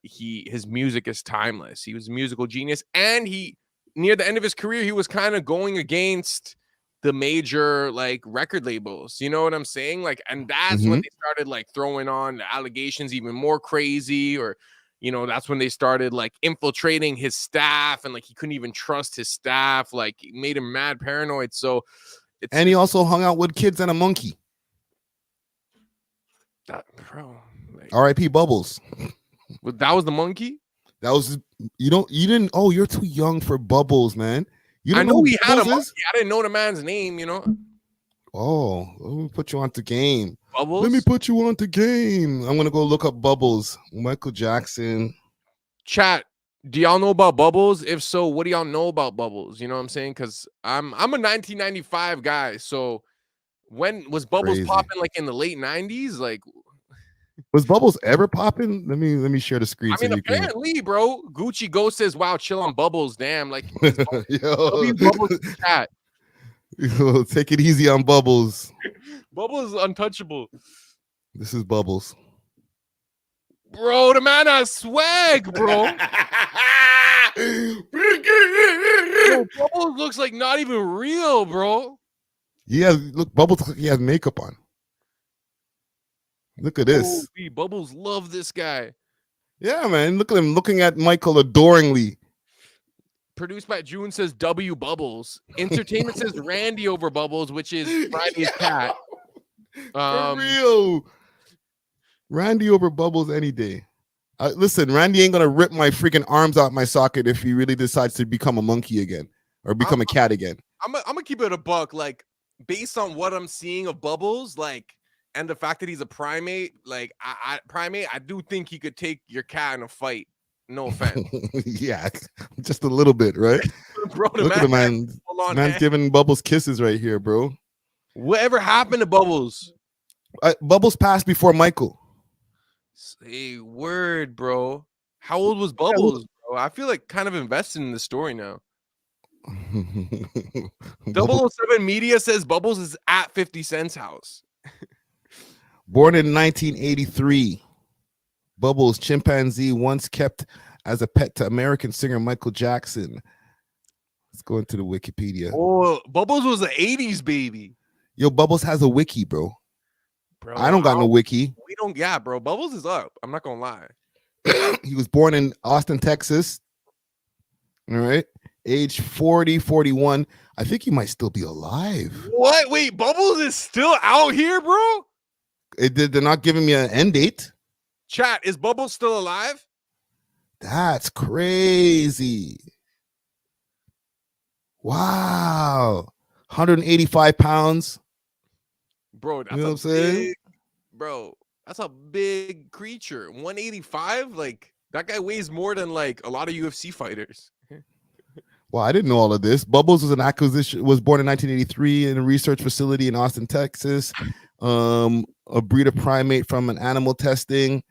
his music is timeless. He was a musical genius, and he, near the end of his career, he was kind of going against the major like record labels, you know what I'm saying? Like, and that's when they started like throwing on the allegations even more crazy, or that's when they started like infiltrating his staff, and like he couldn't even trust his staff. Like, it made him mad paranoid. So and he also hung out with kids and a monkey. Bro, like, R.I.P. Bubbles. That was the monkey? That was you didn't. Oh, you're too young for Bubbles, man. You don't I know he had a Bubbles monkey. is? I didn't know the man's name, Oh, let me put you on the game. Bubbles? Let me put you on the game. I'm gonna go look up Bubbles. Michael Jackson. Chat, do y'all know about Bubbles? If so, what do y'all know about Bubbles? You know what I'm saying? Because I'm a 1995 guy. So when was Bubbles popping? Like in the late 90s? Like, was Bubbles ever popping? Let me share the screen. I mean, you apparently, bro. Gucci Ghost says, "Wow, chill on Bubbles." Damn, like, Yo. Bubbles in chat. Yo, take it easy on Bubbles. Bubbles is untouchable. This is Bubbles. Bro, the man has swag, bro. Bro, Bubbles looks like not even real, bro. Yeah, look, Bubbles, he has makeup on. Look at this. Oh, Bubbles love this guy. Yeah, man. Look at him looking at Michael adoringly. Produced by June says W Bubbles. Entertainment says Randy over Bubbles, which is Friday's cat. For real. Randy over Bubbles any day. Listen, Randy ain't gonna rip my freaking arms out my socket if he really decides to become a monkey again or become a cat again. I'm gonna keep it a buck. Like, based on what I'm seeing of Bubbles, like, and the fact that he's a primate, like, I do think he could take your cat in a fight. No offense. Yeah, just a little bit, right? Bro, look at the man. Man's giving Bubbles kisses right here, bro. Whatever happened to Bubbles? Bubbles passed before Michael. Say word, bro. How old was Bubbles, bro? I feel like kind of invested in the story now. 007 Media says Bubbles is at 50 Cent's house. Born in 1983, Bubbles, chimpanzee, once kept as a pet to American singer Michael Jackson. Let's go into the Wikipedia. Oh, Bubbles was an 80s baby. Yo, Bubbles has a wiki, bro. I don't got no wiki. We don't, yeah, bro. Bubbles is up. I'm not gonna lie. He was born in Austin, Texas. All right. Age 40, 41. I think he might still be alive. What? Wait, Bubbles is still out here, bro? They're not giving me an end date. Chat, is Bubbles still alive? That's crazy. Wow. 185 pounds. Bro, that's you know what I'm saying? Big, bro, that's a big creature. 185? Like, that guy weighs more than like a lot of UFC fighters. Well, I didn't know all of this. Bubbles was born in 1983 in a research facility in Austin, Texas. A breed of primate from an animal testing.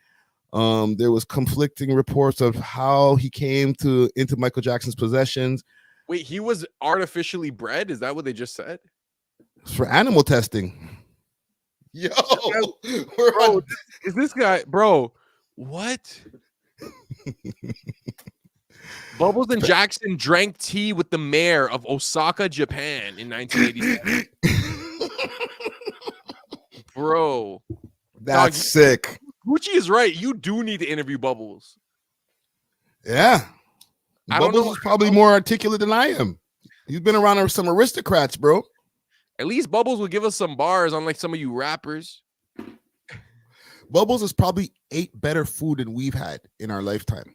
There was conflicting reports of how he came into Michael Jackson's possessions. Wait, he was artificially bred? Is that what they just said? For animal testing. Yo, bro, is this guy, bro? What? Bubbles and Jackson drank tea with the mayor of Osaka, Japan in 1987. Bro, that's sick. Gucci is right. You do need to interview Bubbles. Yeah. Bubbles is probably more articulate than I am. He's been around some aristocrats, bro. At least Bubbles will give us some bars, unlike some of you rappers. Bubbles has probably ate better food than we've had in our lifetime.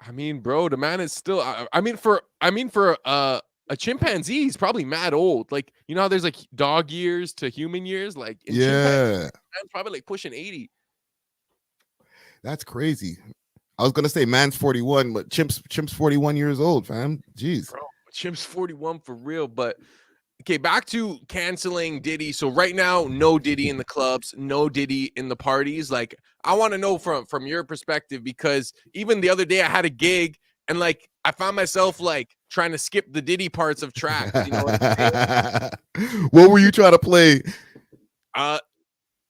I mean, bro, the man is still. I mean, for a chimpanzee, he's probably mad old. Like, you know how there's like dog years to human years. Like, yeah, man's probably like pushing 80. That's crazy. I was gonna say man's 41, but Chimp's 41 years old, fam. Jeez, bro, Chimp's 41 for real. But okay, back to canceling Diddy. So right now, no Diddy in the clubs, no Diddy in the parties. Like, I want to know from your perspective, because even the other day I had a gig and like I found myself like trying to skip the Diddy parts of tracks. You know what I'm saying? What were you trying to play?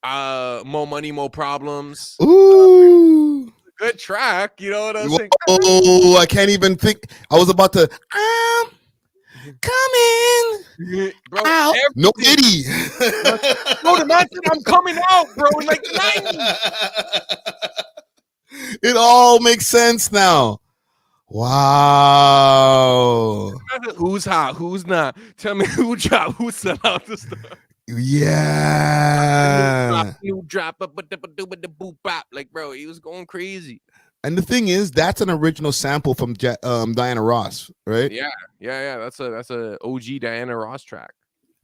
More Money, More Problems. Ooh. Good track. You know what I'm saying? Oh, I can't even think. I was about to coming, bro. Out. No Diddy. Bro, the man said I'm coming out, bro. In like 90. It all makes sense now. Wow. Who's hot? Who's not? Tell me who dropped, who sell out the stuff. Yeah. New drop, but the boop bop. Like, bro, he was going crazy. And the thing is, that's an original sample from Diana Ross, right? Yeah. That's a OG Diana Ross track.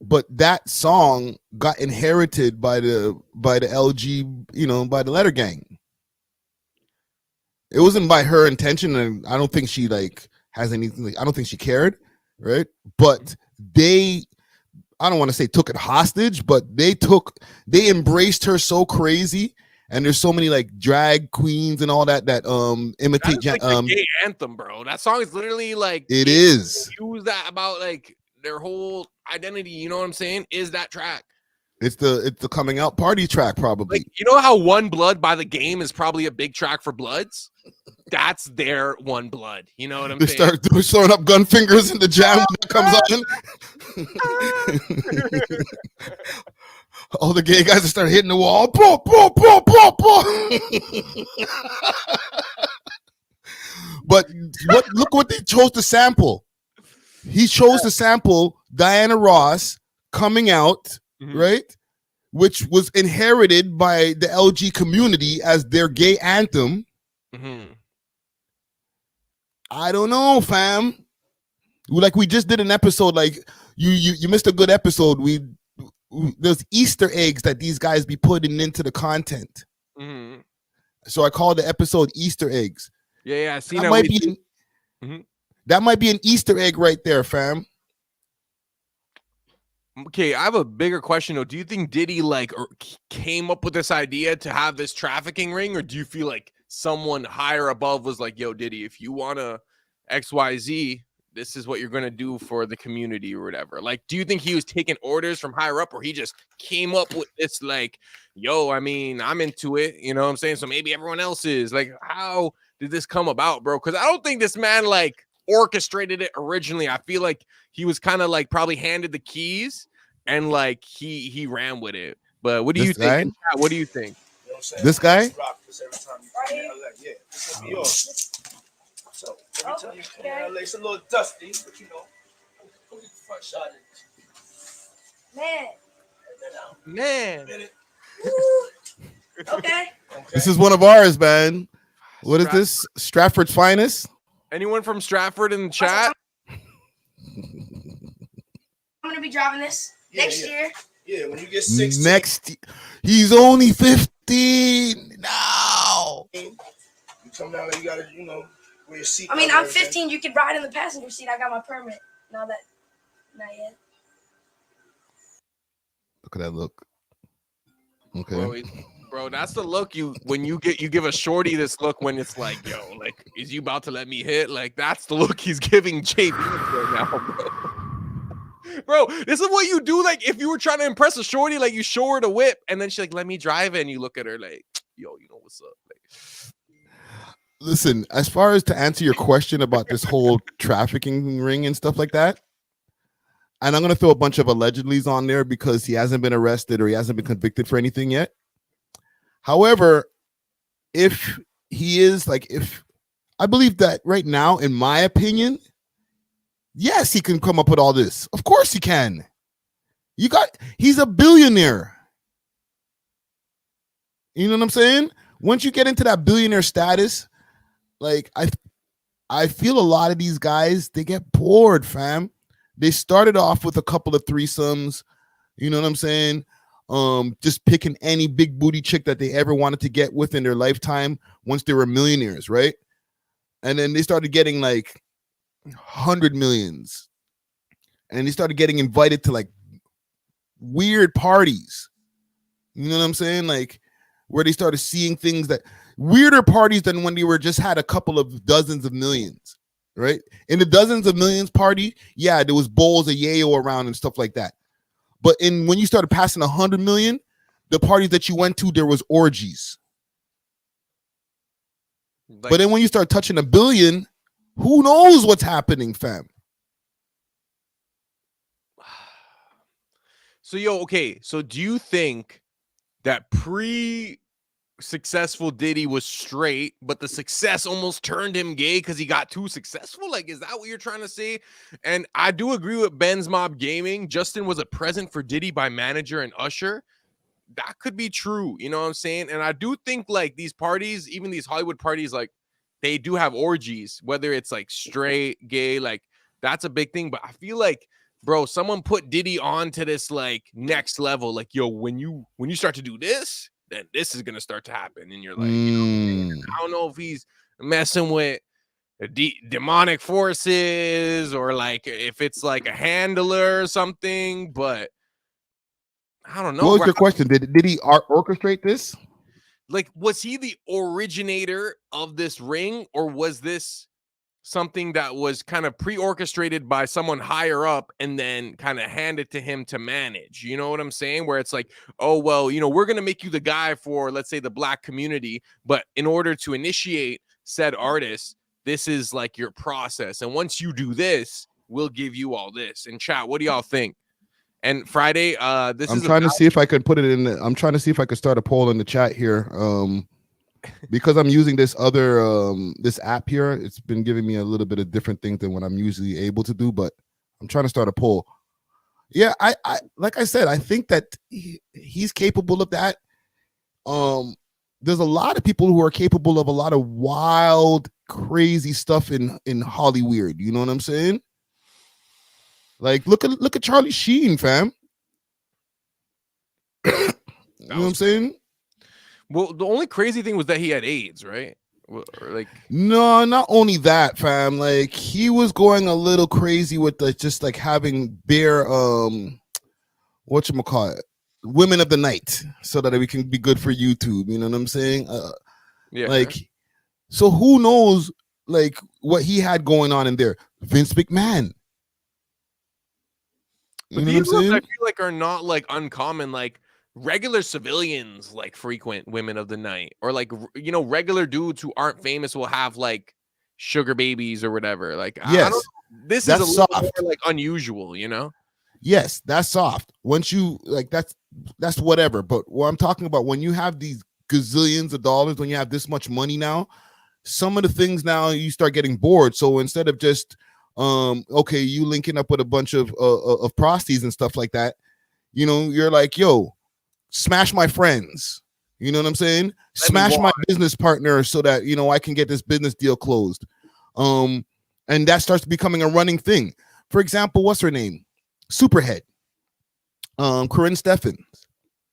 But that song got inherited by the LG, you know, by the Letter Gang. It wasn't by her intention, and I don't think she like has anything. Like, I don't think she cared, right? But I don't want to say took it hostage, but they embraced her so crazy. And there's so many like drag queens and all that imitate like the gay anthem, bro. That song is literally like it is. Use that about like their whole identity. You know what I'm saying? Is that track? It's the coming out party track, probably. Like, you know how One Blood by The Game is probably a big track for Bloods? That's their One Blood. You know what I'm saying? They're throwing up gun fingers in the jam when it comes on. All the gay guys start hitting the wall. But look what they chose to sample. He chose to sample Diana Ross Coming Out, right? Which was inherited by the LG community as their gay anthem. I don't know, fam. Like, we just did an episode, like you missed a good episode. There's Easter eggs that these guys be putting into the content. So I call the episode Easter eggs. Yeah, I see that. That might be an Easter egg right there, fam. Okay, I have a bigger question though. Do you think Diddy came up with this idea to have this trafficking ring, or do you feel like someone higher above was like, yo, Diddy, if you want to XYZ, this is what you're going to do for the community or whatever? Like, do you think he was taking orders from higher up, or he just came up with this like, yo, I mean, I'm into it, you know what I'm saying? So maybe everyone else is. Like, how did this come about, bro? Because I don't think this man like orchestrated it originally. I feel like he was kind of like probably handed the keys and like he ran with it. But what do you think? What do you think? You know this guy? So every time you come in LA, it's a little dusty, but you know, put the front shot in. Man. Okay. This is one of ours, man. What is this? Stratford's finest? Anyone from Stratford in the chat? I'm gonna be driving this next year. Yeah, when you get 16. He's only 15 now. You come down there, you gotta, I mean, I'm 15. You can ride in the passenger seat. I got my permit. Not yet. Look at that look. Okay. Bro, that's the look you give a shorty this look when it's like, yo, like, is you about to let me hit? Like, that's the look he's giving JB right now, bro. Bro, this is what you do. Like, if you were trying to impress a shorty, like, you show her the whip, and then she's like, let me drive it, and you look at her like, yo, you know what's up? Like, listen, as far as to answer your question about this whole trafficking ring and stuff like that, and I'm gonna throw a bunch of allegedlys on there because he hasn't been arrested or he hasn't been convicted for anything yet. However, if he is, like, if I believe that right now, in my opinion, yes, he can come up with all this. Of course he can. He's a billionaire. You know what I'm saying? Once you get into that billionaire status, like, I feel a lot of these guys, they get bored, fam. They started off with a couple of threesomes, you know what I'm saying? Just picking any big booty chick that they ever wanted to get with in their lifetime once they were millionaires, right? And then they started getting like 100 millions. And they started getting invited to like weird parties. You know what I'm saying? Like, where they started seeing things that weirder parties than when they were just had a couple of dozens of millions, right? In the dozens of millions party, yeah, there was bowls of yayo around and stuff like that. But when you started passing 100 million, the parties that you went to, there was orgies. Like, but then when you start touching $1 billion, who knows what's happening, fam? so, yo, okay. So do you think that successful Diddy was straight, but the success almost turned him gay because he got too successful? Like, is that what you're trying to say? And I do agree with Ben's Mob Gaming. Justin was a present for Diddy by manager and usher. That could be true. You know what I'm saying? And I do think, like, these parties, even these Hollywood parties, like, they do have orgies, whether it's like straight, gay, like, that's a big thing. But I feel like, bro, someone put Diddy on to this like next level. Like, yo, when you start to do this, then this is gonna start to happen. And you're like, you know, I don't know if he's messing with demonic forces or like if it's like a handler or something, but I don't know. What was your question? Did he orchestrate this? Like, was he the originator of this ring, or was this something that was kind of pre-orchestrated by someone higher up and then kind of handed to him to manage? You know what I'm saying? Where it's like, oh, well, you know, we're going to make you the guy for, let's say, the Black community, but in order to initiate said artist, this is like your process. And once you do this, we'll give you all this. And chat, what do y'all think? And Friday, I'm trying to see if I can put it in. I'm trying to see if I could start a poll in the chat here. Because I'm using this other this app here, it's been giving me a little bit of different things than what I'm usually able to do, but I'm trying to start a poll. Yeah, I like I said, I think that he's capable of that. There's a lot of people who are capable of a lot of wild, crazy stuff in Hollywood. You know what I'm saying? Like, look at Charlie Sheen, fam. You know what I'm saying? Well, the only crazy thing was that he had AIDS, right? Or like, no, not only that, fam. Like, he was going a little crazy with the just like having bare whatchamacallit, women of the night, so that we can be good for YouTube. You know what I'm saying? Yeah. Like, so who knows like what he had going on in there? Vince McMahon. But these ones I feel like are not like uncommon. Like, regular civilians like frequent women of the night, or like, you know, regular dudes who aren't famous will have like sugar babies or whatever. Like, yes, this is a little more like unusual, you know? Yes, that's soft. Once you like, that's whatever. But what I'm talking about, when you have these gazillions of dollars, when you have this much money now, some of the things now you start getting bored. So instead of just okay, you linking up with a bunch of prosties and stuff like that, you know, you're like, yo, smash my friends. You know what I'm saying? Smash my business partner so that, you know, I can get this business deal closed. And that starts becoming a running thing. For example, what's her name? Superhead. Corinne Steffens.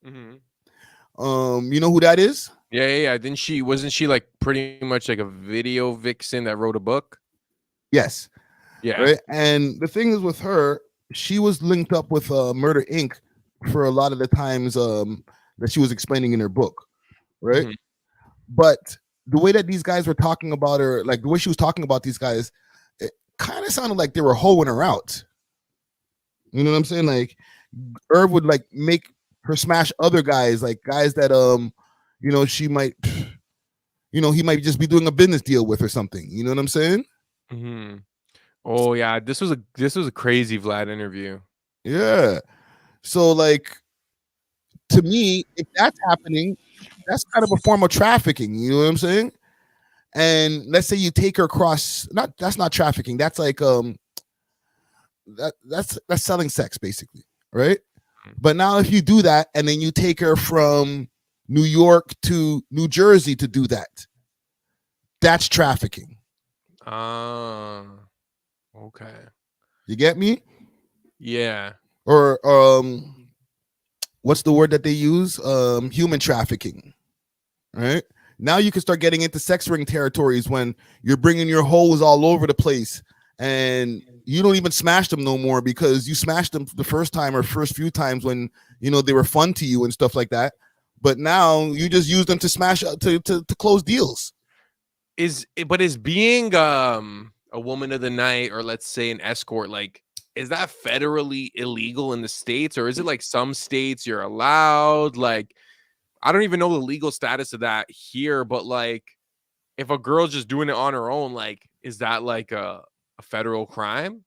Mm-hmm. You know who that is? Yeah. Wasn't she like pretty much like a video vixen that wrote a book? Yes. Yeah. Right. And the thing is with her, she was linked up with Murder Inc. for a lot of the times that she was explaining in her book. Right. Mhm. But the way that these guys were talking about her, like the way she was talking about these guys, it kind of sounded like they were hoeing her out. You know what I'm saying? Like Irv would like make her smash other guys, like guys that she might, he might just be doing a business deal with or something. You know what I'm saying? Mm-hmm. Oh yeah, this was a crazy Vlad interview. Yeah. So like, to me, if that's happening, that's kind of a form of trafficking. You know what I'm saying? And let's say you take her across. That's not trafficking. That's like that's selling sex basically, right? But now if you do that and then you take her from New York to New Jersey to do that, that's trafficking. Okay. You get me? Yeah. Or what's the word that they use? Human trafficking. Right? Now you can start getting into sex ring territories when you're bringing your hoes all over the place and you don't even smash them no more because you smashed them the first time or first few times when they were fun to you and stuff like that. But now you just use them to smash to close deals. Is being a woman of the night, or let's say an escort, like, is that federally illegal in the States, or is it like some states you're allowed? Like, I don't even know the legal status of that here, but like, if a girl's just doing it on her own, like, is that like a federal crime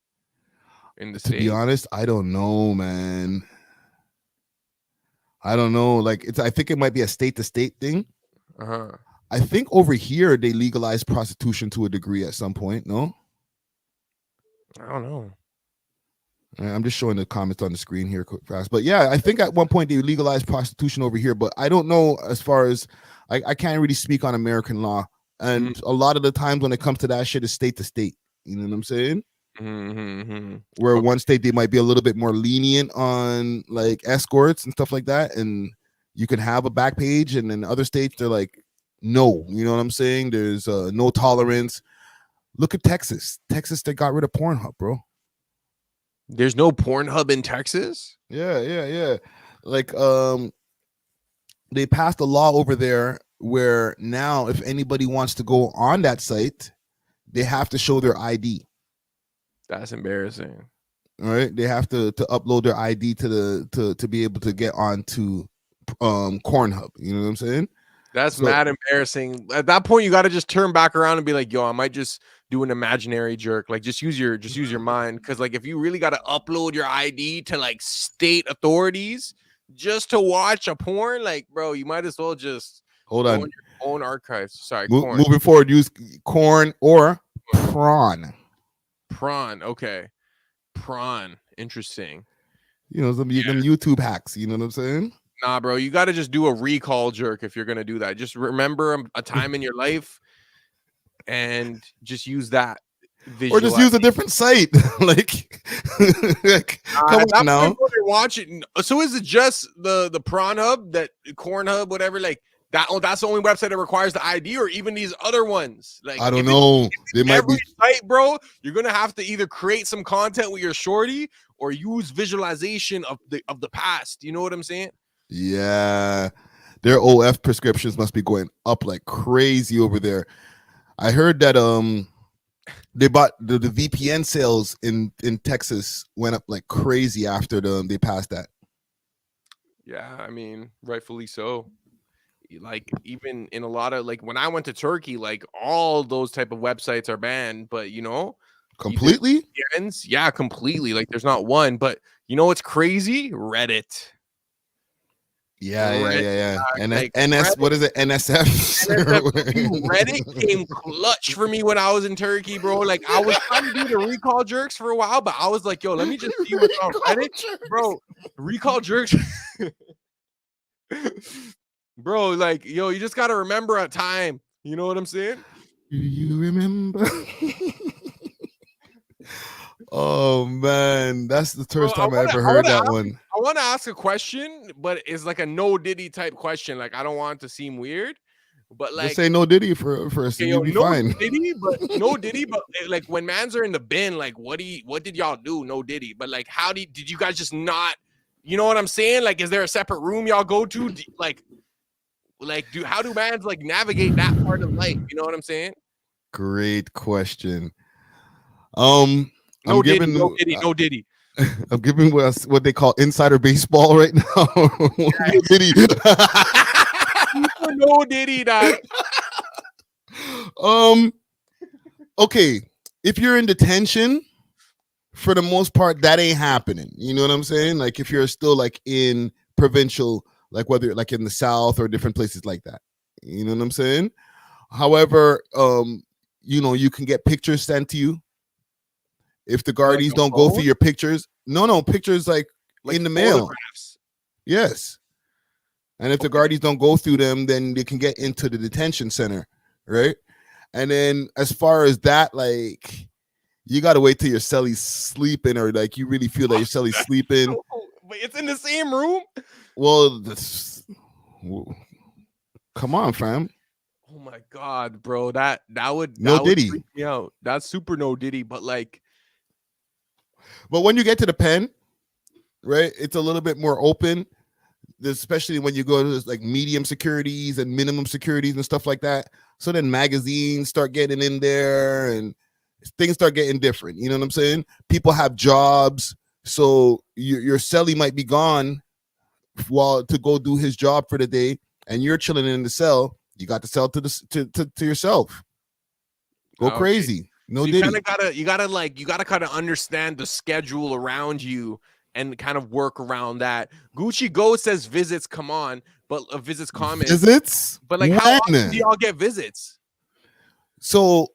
in the States? To be honest, I don't know, man. I don't know. Like, I think it might be a state to state thing. I think over here they legalized prostitution to a degree at some point. No, I don't know. I'm just showing the comments on the screen here quick fast. But yeah, I think at one point they legalized prostitution over here, but I don't know as far as I can't really speak on American law. And a lot of the times when it comes to that shit is state to state. You know what I'm saying? Where one state they might be a little bit more lenient on like escorts and stuff like that, and you can have a back page, and in other states they're like, no, you know what I'm saying? There's no tolerance. Look at Texas. Texas, they got rid of Pornhub, bro. There's no Pornhub in Texas? Yeah. Like they passed a law over there where now if anybody wants to go on that site, they have to show their ID. That's embarrassing. All right, they have to upload their ID to be able to get onto Pornhub. You know what I'm saying? That's mad embarrassing. At that point, you got to just turn back around and be like, "Yo, I might just do an imaginary jerk." Like, just use your mind, because like if you really got to upload your ID to like state authorities just to watch a porn, like, bro, you might as well just hold on your own archives. Sorry, moving forward, use corn or prawn. Prawn, okay, prawn, interesting. Them YouTube hacks. You know what I'm saying? Nah, bro, you got to just do a recall jerk if you're gonna do that. Just remember a time in your life and just use that. Or just use a different site. like come on now. Watch it. So is it just the Prawn Hub, that Corn Hub, whatever? Like that? Oh, that's the only website that requires the ID, or even these other ones? Like, I don't know. They might be site, bro. You're gonna have to either create some content with your shorty or use visualization of the past. You know what I'm saying? Yeah, their OF prescriptions must be going up like crazy over there. I heard that they bought the VPN sales in Texas went up like crazy after they passed that. Yeah, I mean, rightfully so. Like, even in a lot of, like, when I went to Turkey, like, all those type of websites are banned, but completely. Yeah, completely. Like, there's not one, but what's crazy? Reddit. Yeah. And like, NS, what is it? NSF. Reddit came clutch for me when I was in Turkey, bro. Like, I was trying to do the recall jerks for a while, but I was like, yo, let me just see what's on Reddit, bro. Recall jerks, bro. Like, yo, you just gotta remember a time. You know what I'm saying? Do you remember? Oh man, that's the first time I ever heard that one. I want to ask a question, but it's like a no Diddy type question. Like, I don't want it to seem weird. But like, just say no Diddy first, okay, and yo, you'll be no fine. Diddy, but no Diddy, but like when mans are in the bin, like what did y'all do? No Diddy, but like how did you guys just not? You know what I'm saying? Like, is there a separate room y'all go to? How do mans like navigate that part of life? You know what I'm saying? Great question. No Diddy, no Diddy. I'm giving what they call insider baseball right now. No Diddy. No Diddy, dog. Okay, if you're in detention, for the most part, that ain't happening. You know what I'm saying? Like if you're still like in provincial, like whether like in the South or different places like that. You know what I'm saying? However, you know, you can get pictures sent to you. If the guardies don't go through your pictures, no, pictures like in the mail. Photographs. Yes. And if the guardies don't go through them, then they can get into the detention center, right? And then as far as that, like you gotta wait till your celly's sleeping, or like you really feel that your celly's sleeping. But it's in the same room. Well, come on, fam. Oh my god, bro, that would Diddy. freak me out. That's super no Diddy, but like. But when you get to the pen, right, it's a little bit more open, especially when you go to like medium securities and minimum securities and stuff like that. So then magazines start getting in there and things start getting different. You know what I'm saying? People have jobs, so your celly might be gone to go do his job for the day, and you're chilling in the cell. You got the cell to yourself. Go crazy. No, so you gotta kind of understand the schedule around you and kind of work around that. Gucci Go says visits come on, but visits comment. Visits? But like how often do y'all get visits? So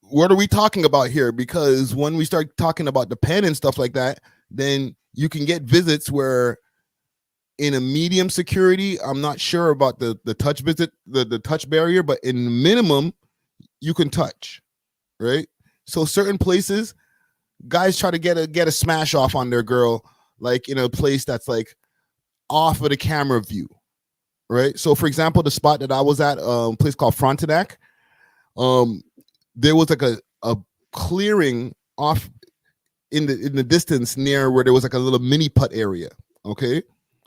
what are we talking about here? Because when we start talking about the pen and stuff like that, then you can get visits where in a medium security, I'm not sure about the touch visit, the touch barrier, but in minimum, you can touch. Right, so certain places, guys try to get a smash off on their girl, like in a place that's like off of the camera view, right? So, for example, the spot that I was at, a place called Frontenac, there was like a clearing off in the distance near where there was like a little mini putt area, okay,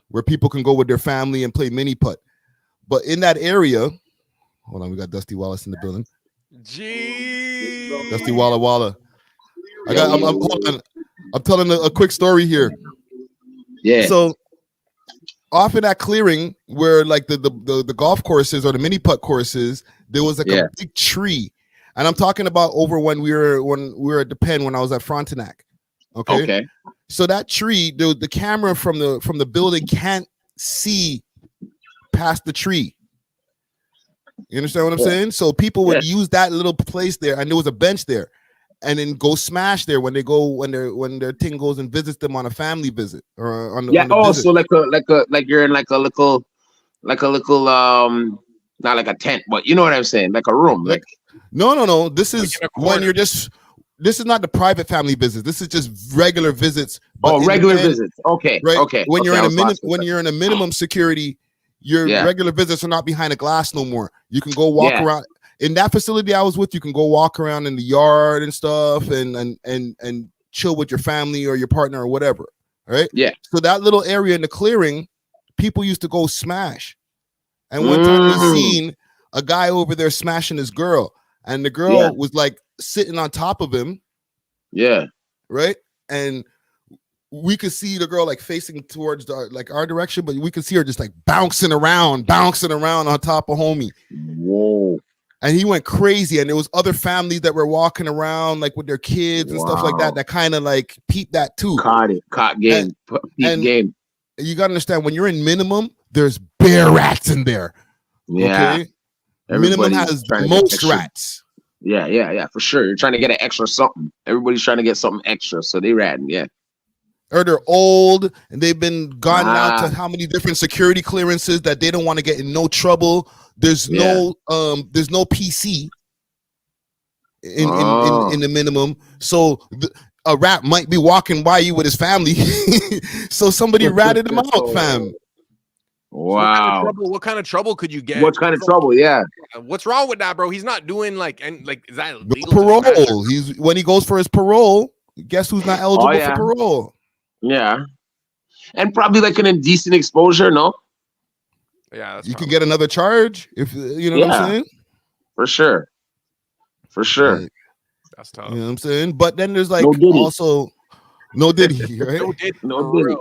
where people can go with their family and play mini putt. But in that area, hold on, we got Dusty Wallace in the building. Dusty Walla Walla. I'm telling a quick story here. Yeah. So off in that clearing where like the golf courses or the mini putt courses, there was like a big tree. And I'm talking about over when we were at the pen when I was at Frontenac. Okay. So that tree, the camera from the building can't see past the tree. You understand what I'm saying? So people would use that little place there, and there was a bench there, and then go smash there when their thing goes and visits them on a family visit or on the visit. So like you're in like a little not like a tent, but you know what I'm saying, like a room. Like no. This is when you're just. This is not the private family visits. This is just regular visits. Regular visits. Okay. Right. Okay. When you're in a minimum security. Your regular visits are not behind a glass no more. You can go walk around in that facility I was with. You can go walk around in the yard and stuff, and chill with your family or your partner or whatever. Right? Yeah. So that little area in the clearing, people used to go smash. And one time we seen a guy over there smashing his girl, and the girl was like sitting on top of him. Yeah. Right. And we could see the girl like facing towards our direction, but we could see her just like bouncing around on top of homie. Whoa. And he went crazy. And there was other families that were walking around like with their kids and stuff like that kind of like peeped that too. Caught game. Game. You gotta understand, when you're in minimum, there's bare rats in there. Yeah. Okay? Minimum has most rats. Yeah, for sure. You're trying to get an extra something. Everybody's trying to get something extra, so they ratting, Or they're old and they've been gone out to how many different security clearances that they don't want to get in no trouble. There's no PC in the minimum. So a rat might be walking by you with his family. So somebody ratted him out, fam. Wow. What kind of trouble could you get? What kind of trouble? Yeah. What's wrong with that, bro? He's not doing like, and like, is that No legal? to smash parole. He's when he goes for his parole. Guess who's not eligible yeah. for parole? Yeah. And probably like an indecent exposure, no? Yeah, that's You can get another charge if you know what I'm saying. For sure. For sure. Like, that's tough. you know what I'm saying? But then there's like No Diddy. also no Diddy, right? No Diddy.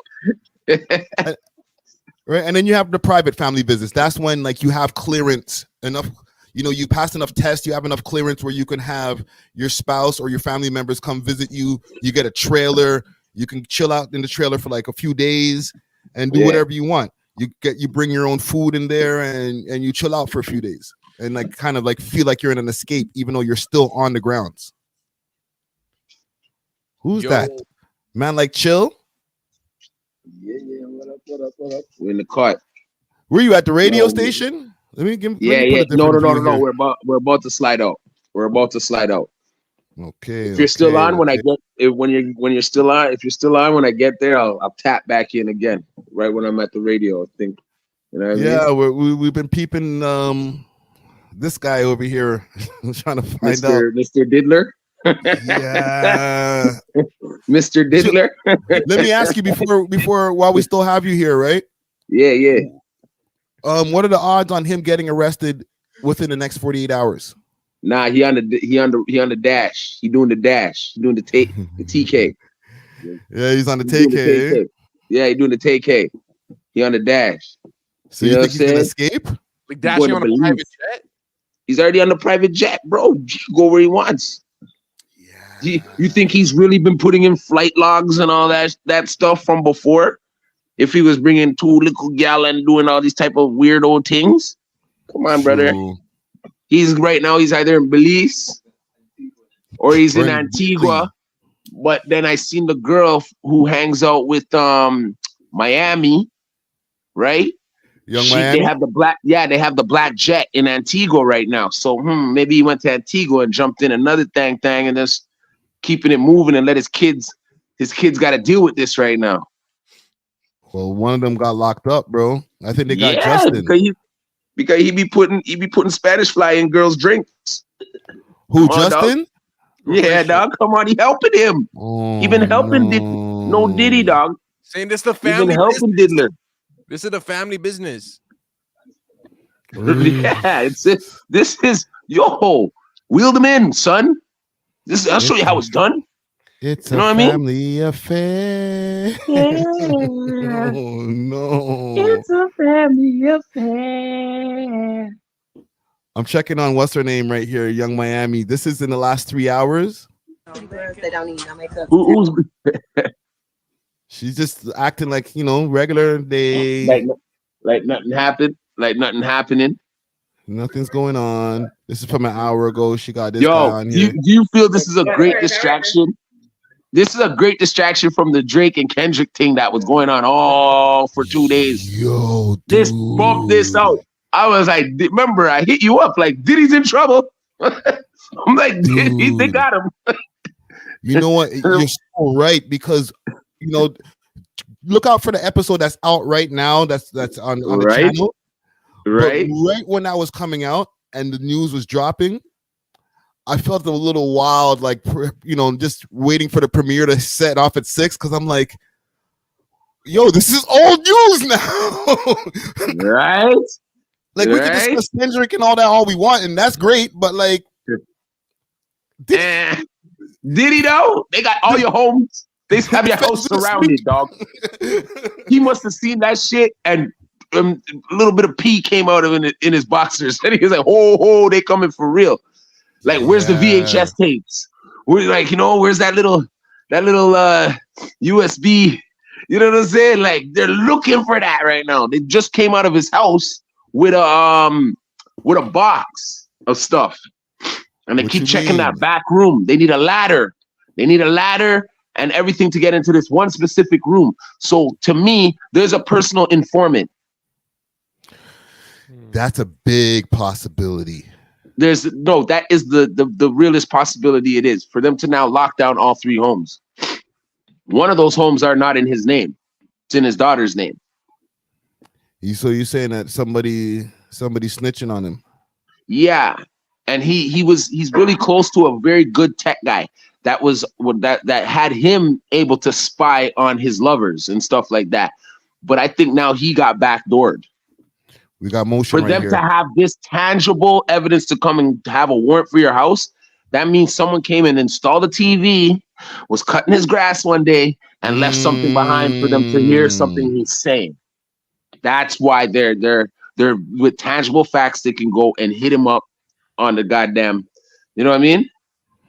Right, and then you have the private family business. That's when like you have clearance enough. You know, you pass enough tests, you have enough clearance where you can have your spouse or your family members come visit you. You get a trailer, you can chill out in the trailer for like a few days and do whatever you want. You bring your own food in there and you chill out for a few days and like kind of like feel like you're in an escape, even though you're still on the grounds. Who's that? Man, like chill. Yeah. What up? We're in the cart. Were you at the radio station? Let me give. No. We're about to slide out. Okay. If you're still on when I get when you're still on, if you're still on when I get there, I'll tap back in again right when I'm at the radio. I think. You know what I mean? We've been peeping this guy over here trying to find out. Mr. Diddler. Yeah. Mr. Diddler. Let me ask you before while we still have you here, right? Yeah. What are the odds on him getting arrested within the next 48 hours? Nah, he on the dash. He doing the dash. He doing the TK. Yeah, he's on the TK. Yeah, he doing the TK. He on the dash. So you think he's gonna escape? Like dashing on a private jet? He's already on the private jet, bro. Go where he wants. Yeah. You think he's really been putting in flight logs and all that stuff from before? If he was bringing 2 little gal and doing all these type of weirdo things? Come on, brother. He's right now, he's either in Belize or he's in Antigua. But then I seen the girl who hangs out with Miami, right? Miami? They have the black jet in Antigua right now. So maybe he went to Antigua and jumped in another thing and just keeping it moving and let his kids got to deal with this right now. Well, one of them got locked up, bro. I think they got Justin. Because he be putting Spanish fly in girls' drinks. Who, Justin? Dog. Yeah, dog. Come on, he helping him. He been helping Diddy, dog. Saying this the family. He been helping Diddler. This is the family business. Yeah, this is wheel them in, son. I'll show you how it's done. It's a family affair. Yeah. Oh no. It's a family affair. I'm checking on what's her name right here, Young Miami. This is in the last 3 hours. They don't need no makeup. She's just acting like, regular day. Like nothing happened. Like nothing happening. Nothing's going on. This is from an hour ago. She got this guy on here. Do you feel this is a great distraction? This is a great distraction from the Drake and Kendrick thing that was going on all for 2 days. Yo, this bumped this out. I was like, remember, I hit you up like Diddy's in trouble. I'm like, Diddy, they got him. You know what? You're so right, because look out for the episode that's out right now. That's on the channel. Right. But right when that was coming out and the news was dropping, I felt a little wild, like, just waiting for the premiere to set off at 6, because I'm like, yo, this is old news now. Right? Like, we can discuss Kendrick and all we want, and that's great, but like, Diddy though? They got all your homes. They have your house surrounded, dog. He must have seen that shit, and a little bit of pee came out of in his boxers, and he was like, "Oh, they coming for real." Like, where's the VHS tapes? We're like, where's that little USB? You know what I'm saying? Like, they're looking for that right now. They just came out of his house with a box of stuff, and they keep checking that back room. They need a ladder. And everything to get into this one specific room. So to me, there's a personal informant. That's a big possibility. That is the realest possibility it is for them to now lock down all 3 homes. One of those homes are not in his name. It's in his daughter's name. So you're saying that somebody snitching on him? Yeah, and he's really close to a very good tech guy that had him able to spy on his lovers and stuff like that. But I think now he got backdoored. We got motion for right them here. to have this tangible evidence to come and have a warrant for your house. That means someone came and installed a TV, was cutting his grass one day, and left something behind for them to hear something he's saying. That's why they're with tangible facts. They can go and hit him up on the goddamn, you know what I mean?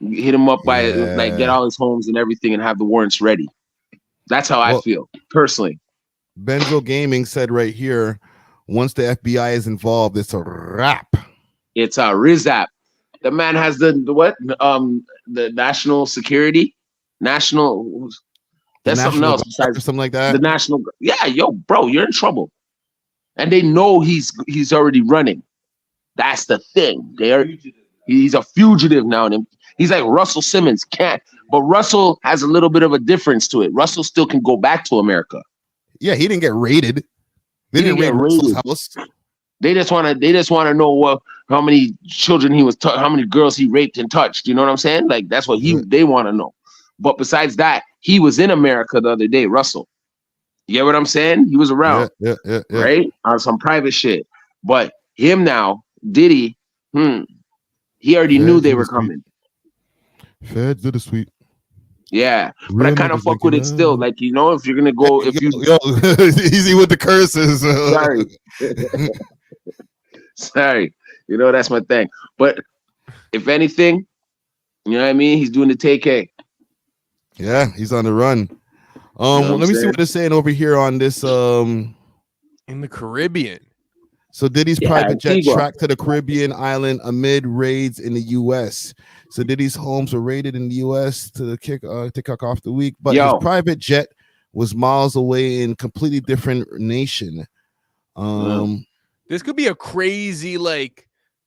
Hit him up by like get all his homes and everything and have the warrants ready. That's how I feel personally. Benzo Gaming said right here, once the FBI is involved, it's a wrap. It's a rizap. The man has the national security, national. That's something else besides something like that. The national. Yeah, yo, bro, you're in trouble. And they know he's already running. That's the thing. He's a fugitive now. And he's like Russell Simmons but Russell has a little bit of a difference to it. Russell still can go back to America. Yeah, he didn't get raided. They didn't raid Russell's house. They just want to know how many children he was, how many girls he raped and touched. You know what I'm saying? Like that's what they want to know. But besides that, he was in America the other day, Russell. You get what I'm saying? He was around, right? On some private shit. But him now, Diddy, he already knew they were coming. Feds did a sweep. Yeah, but I kind of fuck with it still. Like, you know, if you're gonna go, easy with the curses. Sorry, you know that's my thing. But if anything, you know what I mean. He's doing the TK. Yeah, he's on the run. Let me see what they're saying over here on this. In the Caribbean. So Diddy's private jet tracked to the Caribbean island amid raids in the U.S. So Diddy's homes were raided in the U.S. to kick off the week, but his private jet was miles away in completely different nation. This could be a crazy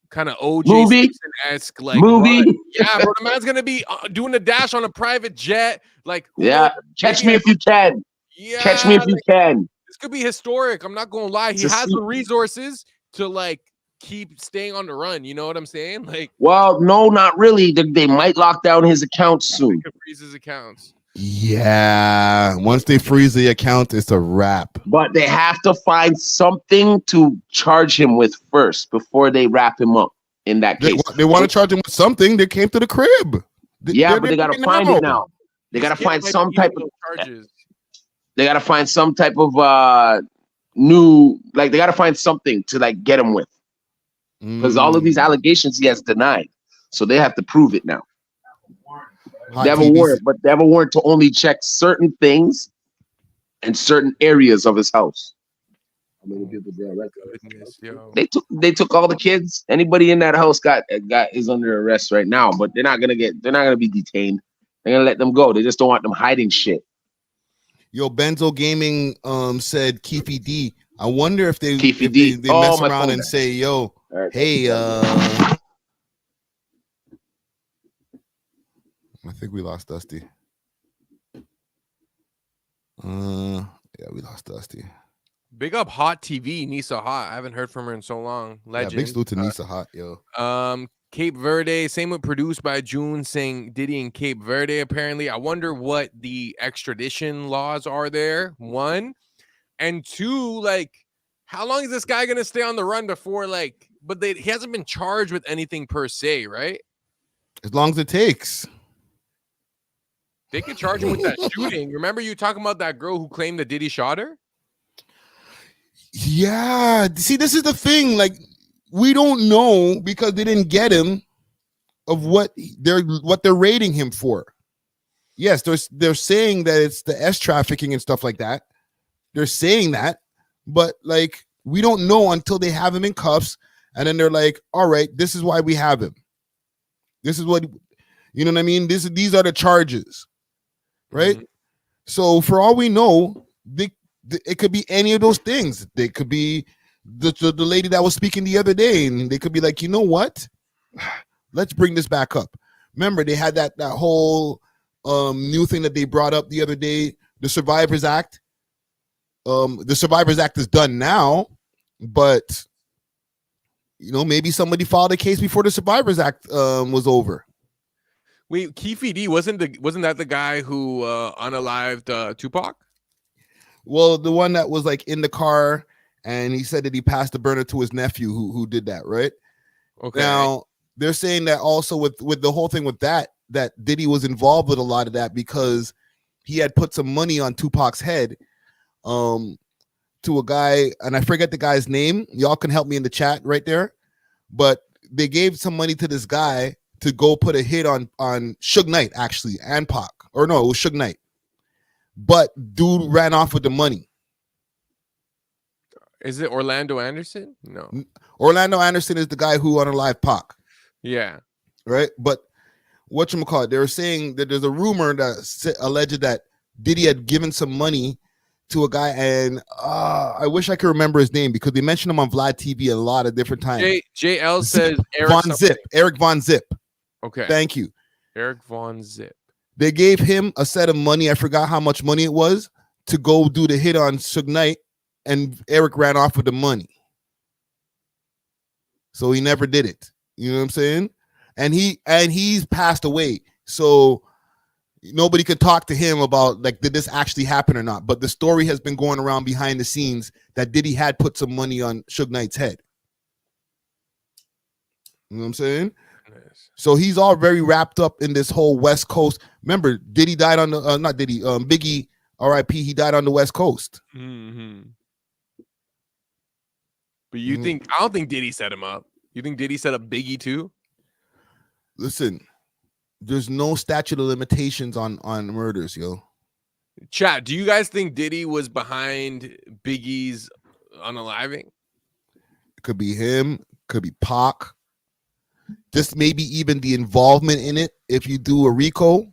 kind of OJ Simpson-esque movie. Run. Yeah, bro, the man's gonna be doing the dash on a private jet. Catch me if you can. Yeah, catch me if you can. This could be historic. I'm not gonna lie. He has the resources to keep staying on the run. You know what I'm saying? Well, no, not really. They might lock down his accounts soon. Freeze his accounts. Yeah, once they freeze the account, it's a wrap. But they have to find something to charge him with first before they wrap him up. In that case, they want to charge him with something. They came to the crib. But they gotta find it now. They gotta find some type of charges. They gotta find some type of new, they gotta find something to get him with, because all of these allegations he has denied, so they have to prove it now. They have a warrant, but they have a warrant to only check certain things and certain areas of his house. They took all the kids. Anybody in that house is under arrest right now, but they're not gonna be detained. They're gonna let them go. They just don't want them hiding shit. Yo, Benzo Gaming said Keefy D. I wonder if they mess around and say, yo, hey, I think we lost Dusty. Yeah, we lost Dusty. Big up Hot TV, Nisa Hot. I haven't heard from her in so long. Legend. Yeah, big salute to Nisa Hot, yo. Cape Verde, same with Produced by June, saying Diddy in Cape Verde, apparently. I wonder what the extradition laws are there, one. And two, how long is this guy going to stay on the run before, but he hasn't been charged with anything per se, right? As long as it takes. They could charge him with that shooting. Remember you talking about that girl who claimed that Diddy shot her? Yeah. See, this is the thing. We don't know because they didn't get him of what they're rating him for. Yes, they're saying that it's the S trafficking and stuff like that. They're saying that, but we don't know until they have him in cuffs, and then they're like, all right, this is why we have him. This is what, you know what I mean? These are the charges, right? Mm-hmm. So for all we know, it could be any of those things. They could be the lady that was speaking the other day, and they could be like, you know what? Let's bring this back up. Remember, they had that whole new thing that they brought up the other day, the Survivors Act. The Survivors Act is done now, but maybe somebody filed a case before the Survivors Act was over. Wait, Keefe D wasn't that the guy who unalived Tupac? Well, the one that was like in the car, and he said that he passed the burner to his nephew who did that, right? Okay. Now they're saying that also with the whole thing with that Diddy was involved with a lot of that because he had put some money on Tupac's head, to a guy, and I forget the guy's name. Y'all can help me in the chat right there, but they gave some money to this guy to go put a hit on Suge Knight actually and Pac, or no, it was Suge Knight. But dude ran off with the money. Is it Orlando Anderson? No. Orlando Anderson is the guy who unalived Pac. Yeah. Right? But whatchamacallit, they were saying that there's a rumor that alleged that Diddy had given some money to a guy, and I wish I could remember his name because they mentioned him on Vlad TV a lot of different times. JL says Eric Von Zip. Okay. Thank you. Eric Von Zip. They gave him a set of money. I forgot how much money it was to go do the hit on Suge Knight, and Eric ran off with the money. So he never did it. You know what I'm saying? And he's passed away. So nobody could talk to him about like, did this actually happen or not? But the story has been going around behind the scenes that Diddy had put some money on Suge Knight's head. You know what I'm saying? Nice. So he's all very wrapped up in this whole West Coast. Remember, Diddy died on the not Diddy, Biggie, R.I.P. He died on the West Coast. Mm-hmm. But you think I don't think Diddy set him up. You think Diddy set up Biggie too? Listen, there's no statute of limitations on murders, yo. Chat, do you guys think Diddy was behind Biggie's unaliving? It could be him, could be Pac. Just maybe even the involvement in it. If you do a RICO,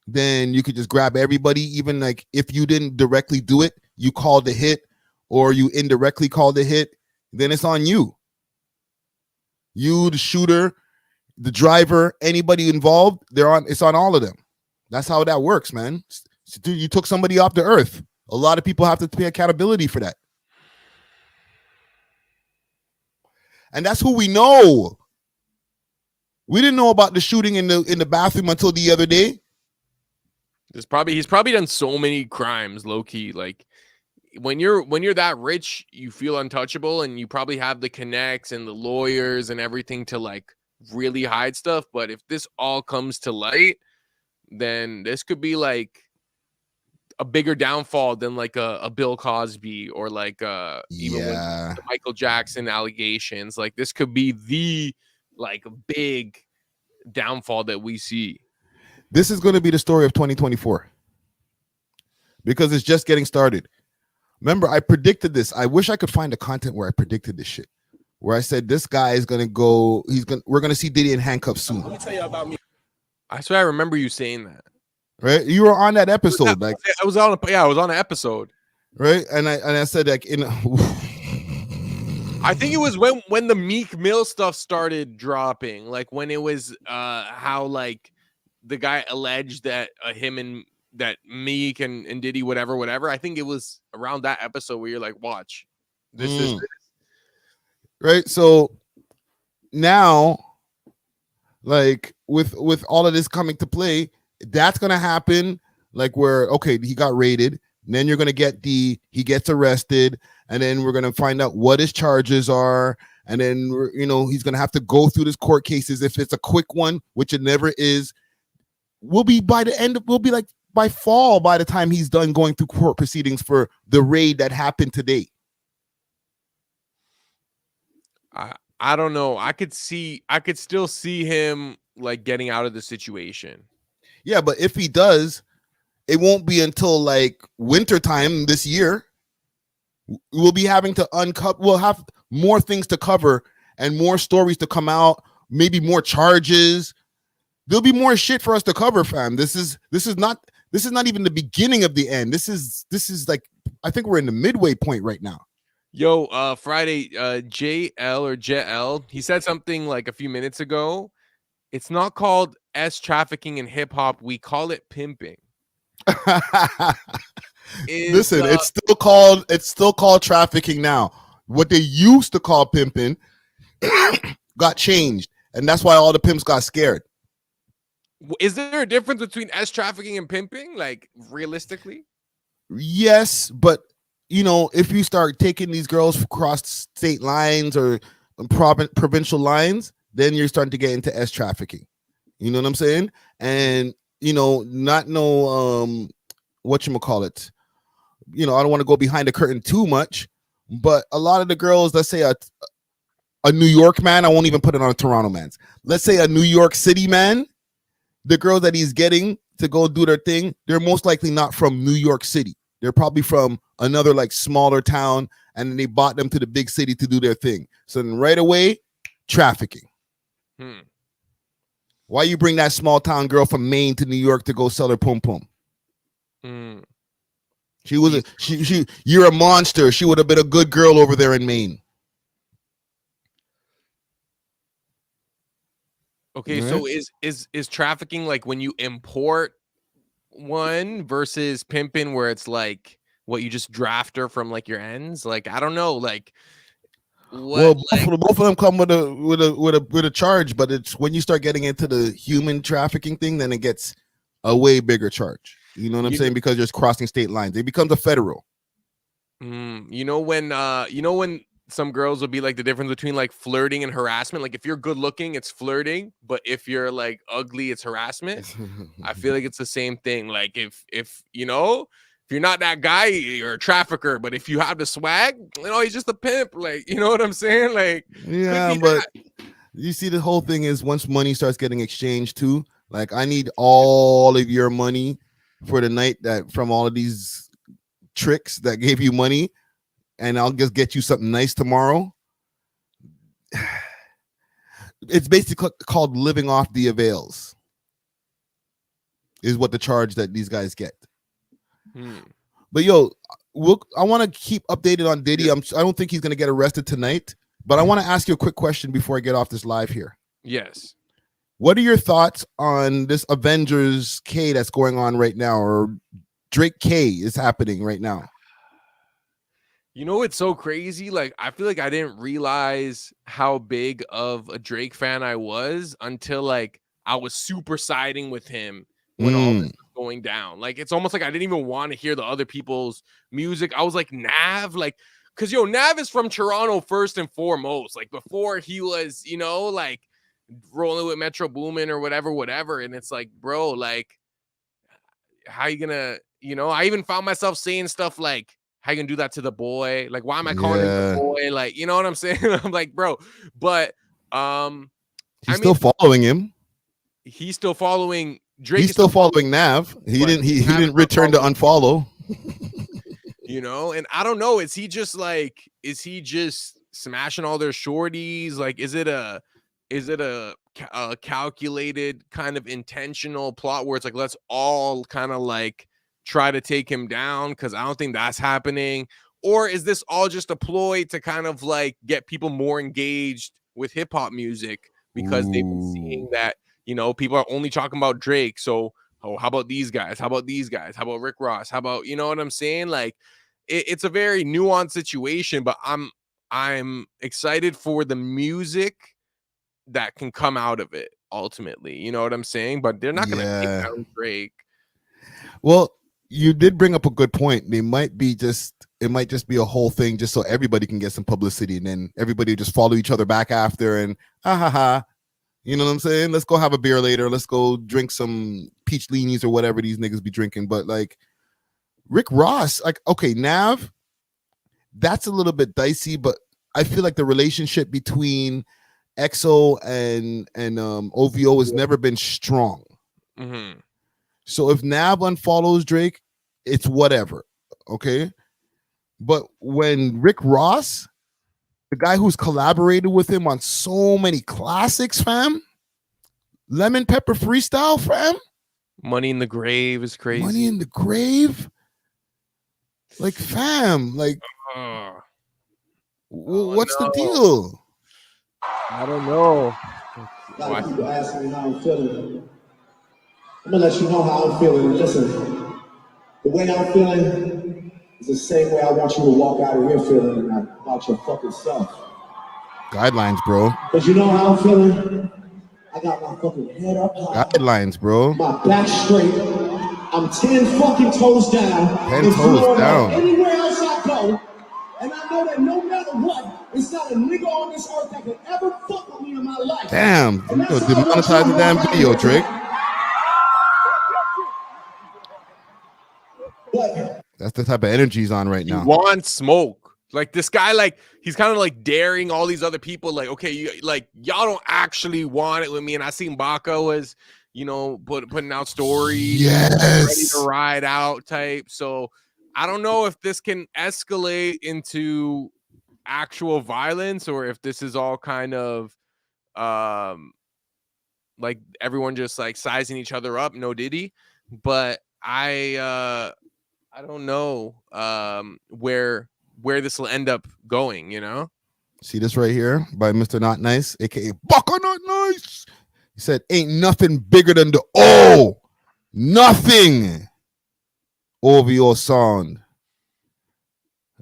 then you could just grab everybody. Even like if you didn't directly do it, you called the hit, or you indirectly called the hit, then it's on you. You, the shooter, the driver, anybody involved, it's on all of them. That's how that works, man. Dude, you took somebody off the earth. A lot of people have to pay accountability for that. And that's who we know. We didn't know about the shooting in the bathroom until the other day. He's probably done so many crimes, low key. Like when you're that rich, you feel untouchable, and you probably have the connects and the lawyers and everything to like really hide stuff. But if this all comes to light, then this could be like a bigger downfall than like a Bill Cosby or like even with the Michael Jackson allegations. Like this could be the like big downfall that we see. This is going to be the story of 2024 because it's just getting started. Remember, I predicted this. I wish I could find the content where I predicted this shit, where I said this guy is going to go. We're going to see Diddy in handcuffs soon. Let me tell you about me. I swear I remember you saying that. Right? You were on that episode. Like I was on an episode. Right? And I said like I think it was when the Meek Mill stuff started dropping, like when it was how like the guy alleged that him and that Meek and Diddy whatever. I think it was around that episode where you're like, watch, this is this. Right. So now, like with all of this coming to play, that's gonna happen. Like where he got raided, and then you're gonna get he gets arrested. And then we're going to find out what his charges are. And then, he's going to have to go through this court cases. If it's a quick one, which it never is, we'll be by fall by the time he's done going through court proceedings for the raid that happened today. I don't know. I could still see him like getting out of the situation. Yeah, but if he does, it won't be until like wintertime this year. We'll be having to uncover. We'll have more things to cover and more stories to come out. Maybe more charges. There'll be more shit for us to cover, fam. This is not even the beginning of the end. This is like, I think we're in the midway point right now. Yo, Friday, JL, he said something like a few minutes ago. It's not called trafficking in hip hop. We call it pimping. Listen, it's still called trafficking now. what they used to call pimping got changed, and that's why all the pimps got scared. Is there a difference between S trafficking and pimping? Like realistically? Yes, but you know, if you start taking these girls across state lines or provincial lines, then you're starting to get into S trafficking. You know what I'm saying? And you know, not no whatchamacallit. You know, I don't want to go behind the curtain too much, but a lot of the girls, let's say a New York man, I won't even put it on a Toronto man. Let's say a New York City man, the girls that he's getting to go do their thing, they're most likely not from New York City. They're probably from another like smaller town, and then they bought them to the big city to do their thing. So then right away, trafficking. Why you bring that small town girl from Maine to New York to go sell her pum pum? She was you're a monster. She would have been a good girl over there in Maine. Okay, Right. so is trafficking like when you import one versus pimping where it's like what you just draft her from like your ends? Like I don't know, like what well, both of them come with a charge, but it's when you start getting into the human trafficking thing, then it gets a way bigger charge. You know what I'm saying? Because you're crossing state lines. It becomes a federal. you know when some girls will be like the difference between like flirting and harassment. Like if you're good looking, it's flirting, but if you're like ugly, it's harassment. I feel like it's the same thing. Like if you know, if you're not that guy, you're a trafficker. But if you have the swag, you know, he's just a pimp. Like, you know what I'm saying? Like, Yeah, but you see, the whole thing is once money starts getting exchanged too. Like, I need all of your money for the night that from all of these tricks that gave you money, and I'll just get you something nice tomorrow. It's basically called living off the avails, is what the charge that these guys get. But yo, I want to keep updated on Diddy. I don't think he's going to get arrested tonight, but I want to ask you a quick question before I get off this live here. Yes. What are your thoughts on this Avengers K that's going on right now, or Drake K is happening right now? You know, it's so crazy. Like, I feel like I didn't realize how big of a Drake fan I was until like I was super siding with him when all this was going down. Like, it's almost like I didn't even want to hear the other people's music. I was like, Nav, like, because yo, Nav is from Toronto first and foremost. Like, before he was, you know, like rolling with Metro Boomin or whatever. And it's like, bro, like, how you gonna, you know, I even found myself saying stuff like, how you gonna do that to the boy? Like, why am I calling him the boy? Like, you know what I'm saying? I'm like, bro, but he's still following him. He's still following Drake. He's still following Nav. He didn't return to unfollow. You know, and I don't know. Is he just smashing all their shorties? Like, is it a calculated kind of intentional plot where it's like, let's all kind of like try to take him down? Because I don't think that's happening. Or is this all just a ploy to kind of like get people more engaged with hip hop music because they've been seeing that, you know, people are only talking about Drake. So, oh, how about these guys? How about these guys? How about Rick Ross? How about, you know what I'm saying? Like, it's a very nuanced situation, but I'm excited for the music that can come out of it ultimately. You know what I'm saying? But they're not going to take down Drake. Well, you did bring up a good point. It might just be a whole thing just so everybody can get some publicity, and then everybody just follow each other back after and you know what I'm saying? Let's go have a beer later. Let's go drink some peach leanies or whatever these niggas be drinking. But like Rick Ross, like, okay, Nav, that's a little bit dicey, but I feel like the relationship between EXO and OVO has never been strong. So if Nav unfollows Drake, it's whatever, okay? But when Rick Ross, the guy who's collaborated with him on so many classics, fam, Lemon Pepper Freestyle, fam, Money in the Grave is crazy. Money in the Grave, like, fam, like, what's the deal? I don't know. A lot of people ask me how I'm feeling. I'm gonna let you know how I'm feeling. Listen, the way I'm feeling It's the same way I want you to walk out of here feeling about your fucking self. Guidelines, bro. Because you know how I'm feeling? I got my fucking head up high. Guidelines, bro. My back straight. I'm 10 fucking toes down. 10 toes down. Anywhere else I go. And I know that no matter what, it's not a nigga on this earth that can ever fuck with me in my life. Damn. You go demonetize the damn video, Drake. That's the type of energy he's on right now. He wants smoke. Like this guy, like he's kind of like daring all these other people. Like, okay, y'all don't actually want it with me. And I seen Baca was, you know, putting out stories, ready to ride out type. So I don't know if this can escalate into actual violence or if this is all kind of like everyone just like sizing each other up. No Diddy, but I don't know where this will end up going, you know? See this right here by Mr. Not Nice, aka Baca Not Nice. He said, ain't nothing bigger than the O. Nothing. OVO sound.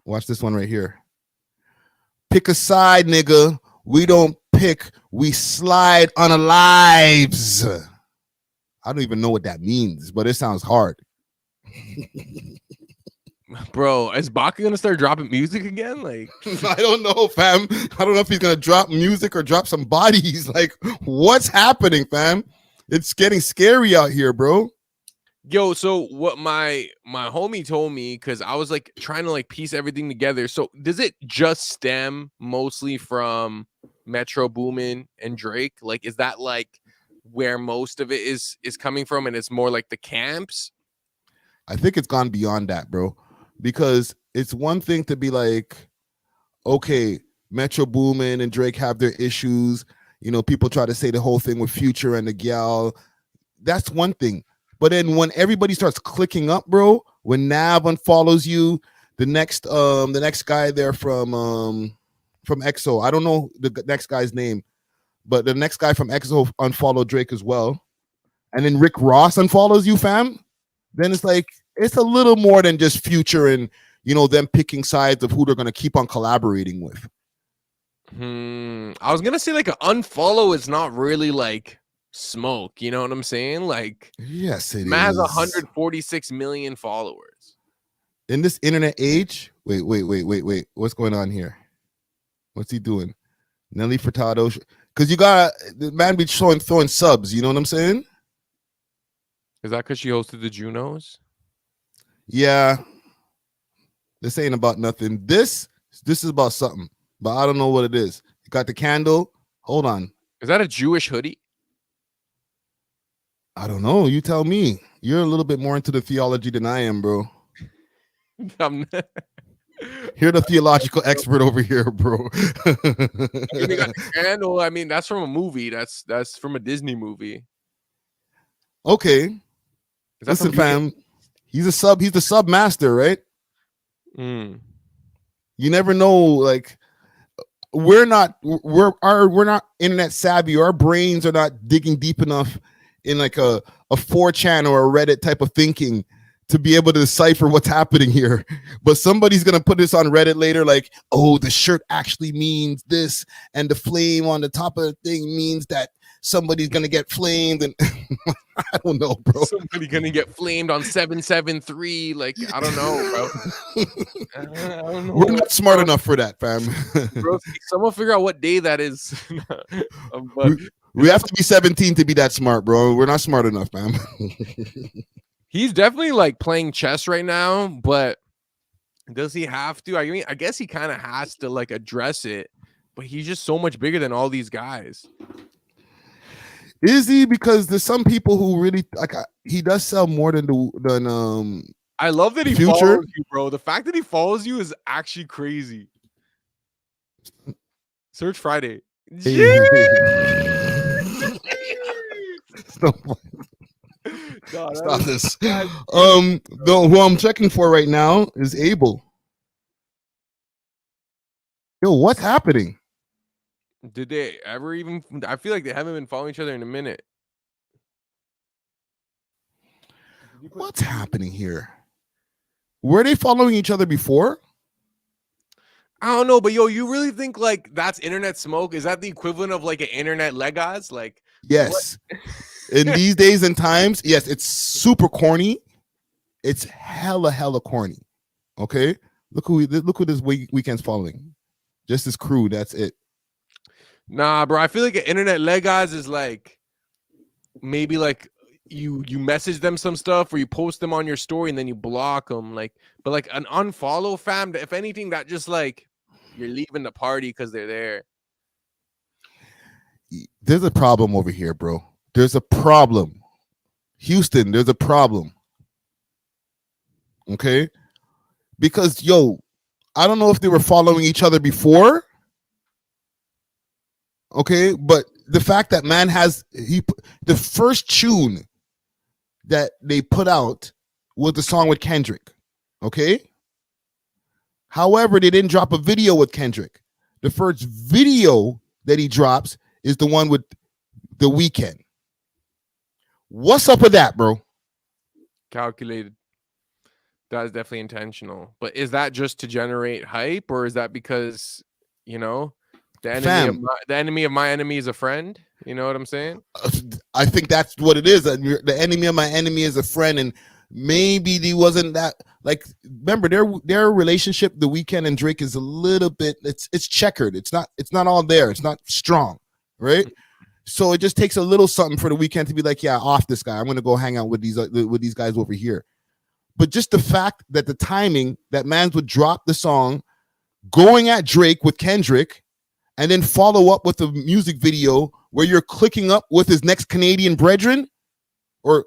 Watch this one right here. Pick a side, nigga. We don't pick, we slide on our lives. I don't even know what that means, but it sounds hard. Bro, is Baca gonna start dropping music again? Like, I don't know, fam. I don't know if he's gonna drop music or drop some bodies. Like, what's happening, fam? It's getting scary out here, bro. Yo, so what my homie told me, because I was like trying to like piece everything together. So does it just stem mostly from Metro Boomin and Drake? Like, is that like where most of it is coming from, and it's more like the camps? I think it's gone beyond that, bro. Because it's one thing to be like, okay, Metro Boomin and Drake have their issues. You know, people try to say the whole thing with Future and the gal. That's one thing. But then when everybody starts clicking up, bro, when Nav unfollows you, the next guy there from EXO, I don't know the next guy's name, but the next guy from EXO unfollowed Drake as well. And then Rick Ross unfollows you, fam. Then it's like, it's a little more than just Future and, you know, them picking sides of who they're going to keep on collaborating with. I was going to say like an unfollow is not really like smoke. You know what I'm saying? Like, yes, it man is. has 146 million followers. In this internet age, wait. What's going on here? What's he doing? Nelly Furtado. Because you got the man be throwing subs. You know what I'm saying? Is that because she hosted the Junos? Yeah. This ain't about nothing. This is about something, but I don't know what it is. You got the candle. Hold on. Is that a Jewish hoodie? I don't know. You tell me. You're a little bit more into the theology than I am, bro. You're the theological expert over here, bro. I mean, they got the candle. I mean, that's from a movie. That's from a Disney movie. Okay. Listen, fam. He's the sub master, right? You never know. Like, we're not internet savvy. Our brains are not digging deep enough in like a 4chan or a Reddit type of thinking to be able to decipher what's happening here. But somebody's gonna put this on Reddit later, like, oh, the shirt actually means this, and the flame on the top of the thing means that somebody's gonna get flamed, and I don't know, bro. Somebody gonna get flamed on 773. Like, I don't know, bro. I don't know. We're not smart enough for that, fam. Bro, someone figure out what day that is. But we have to be 17 to be that smart, bro. We're not smart enough, fam. he's definitely like playing chess right now, but does he have to? I mean, I guess he kind of has to like address it, but he's just so much bigger than all these guys. Is he? Because there's some people who really like he does sell more than I love that he Future. follows you, bro. The fact that he follows you is actually crazy. Search Friday. Stop this. Who I'm checking for right now is Abel. Yo, what's happening? Did they ever even? I feel like they haven't been following each other in a minute. What's happening here? Were they following each other before? I don't know, but yo, you really think like that's internet smoke? Is that the equivalent of like an internet Legos? Like, yes. In these days and times, yes, it's super corny. It's hella corny. Okay, look who this weekend's following. Just his crew. That's it. Nah, bro. I feel like an internet Legos is like maybe like you message them some stuff or you post them on your story and then you block them. Like, but like an unfollow, fam. If anything, that just like you're leaving the party because they're there. There's a problem over here, bro. There's a problem. Houston, there's a problem. Okay? Because, yo, I don't know if they were following each other before. Okay? But the fact that man has, the first tune that they put out was the song with Kendrick. Okay? However, they didn't drop a video with Kendrick. The first video that he drops is the one with The Weeknd. What's up with that, bro? Calculated. That is definitely intentional. But is that just to generate hype, or is that because, you know, the enemy of my enemy is a friend? You know what I'm saying? I think that's what it is. The enemy of my enemy is a friend, and maybe he wasn't that. Like, remember their relationship, The Weeknd and Drake, is a little bit. It's checkered. It's not all there. It's not strong, right? So it just takes a little something for The Weeknd to be like, yeah, off this guy. I'm gonna go hang out with these guys over here. But just the fact that the timing that Mans would drop the song, going at Drake with Kendrick, and then follow up with a music video where you're clicking up with his next Canadian brethren, or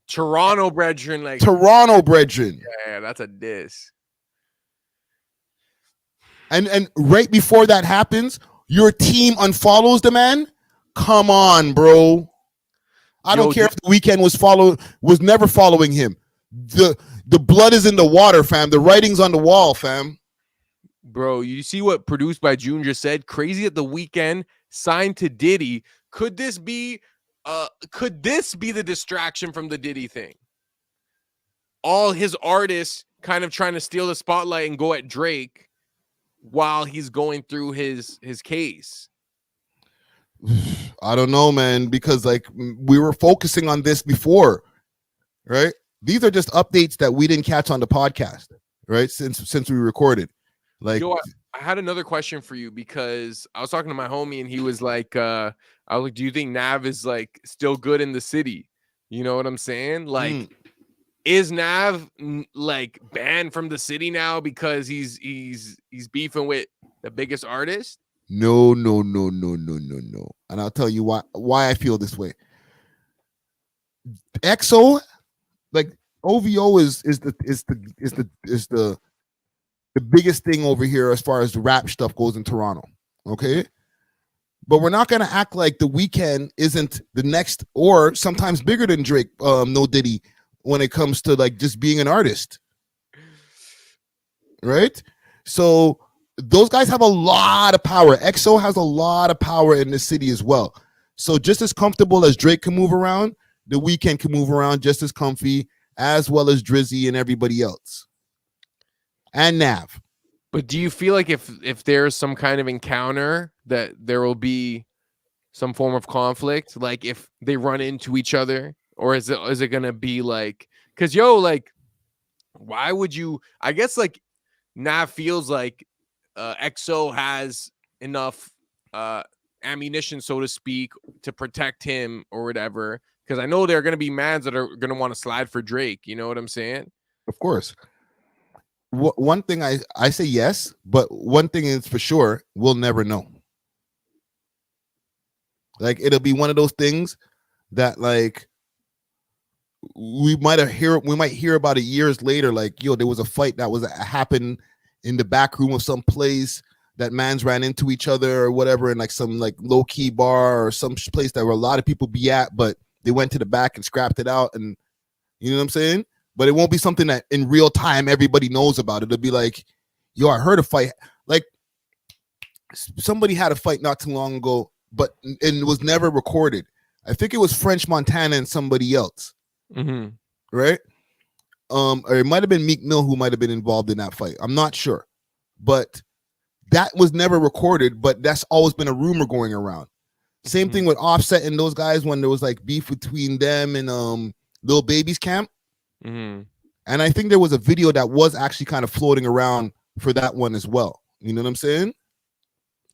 Toronto brethren, like Toronto brethren. Yeah, that's a diss. And right before that happens, your team unfollows the man. Come on, bro. I don't care if The Weeknd was never following him. The blood is in the water, fam. The writing's on the wall, fam. Bro, you see what Produced by June just said? Crazy that The Weeknd signed to Diddy. Could this be the distraction from the Diddy thing? All his artists kind of trying to steal the spotlight and go at Drake while he's going through his case. I don't know, man, because like we were focusing on this before, right? These are just updates that we didn't catch on the podcast, right? Since we recorded. Like, yo, I had another question for you, because I was talking to my homie and he was like, I was like, do you think Nav is like still good in the city? You know what I'm saying? Like, is Nav like banned from the city now because he's beefing with the biggest artist? No. And I'll tell you why I feel this way. EXO, like OVO is the biggest thing over here as far as the rap stuff goes in Toronto. Okay. But we're not gonna act like The Weeknd isn't the next, or sometimes bigger than Drake, no Diddy, when it comes to like just being an artist. Right? So those guys have a lot of power. EXO has a lot of power in the city as well. So just as comfortable as Drake can move around, The Weeknd can move around just as comfy, as well as Drizzy and everybody else. And Nav. But do you feel like if there's some kind of encounter that there will be some form of conflict, like if they run into each other, or is it gonna be like, because like why would you, I guess like Nav feels like EXO has enough ammunition, so to speak, to protect him or whatever, because I know there are going to be mans that are going to want to slide for Drake. You know what I'm saying? Of course. One thing I say yes, but one thing is for sure, we'll never know. Like, it'll be one of those things that like we might hear about it years later. Like, yo, there was a fight that was happened in the back room of some place that mans ran into each other or whatever, in like some like low key bar or some place that where a lot of people be at, but they went to the back and scrapped it out, and you know what I'm saying? But it won't be something that in real time everybody knows about. It'll be like, yo, I heard a fight. Like, somebody had a fight not too long ago, but it was never recorded. I think it was French Montana and somebody else. Mm-hmm. Right? or it might have been Meek Mill who might have been involved in that fight. I'm not sure, but that was never recorded. But that's always been a rumor going around. Same thing with Offset and those guys when there was like beef between them and Lil Baby's camp. And I think there was a video that was actually kind of floating around for that one as well. You know what I'm saying?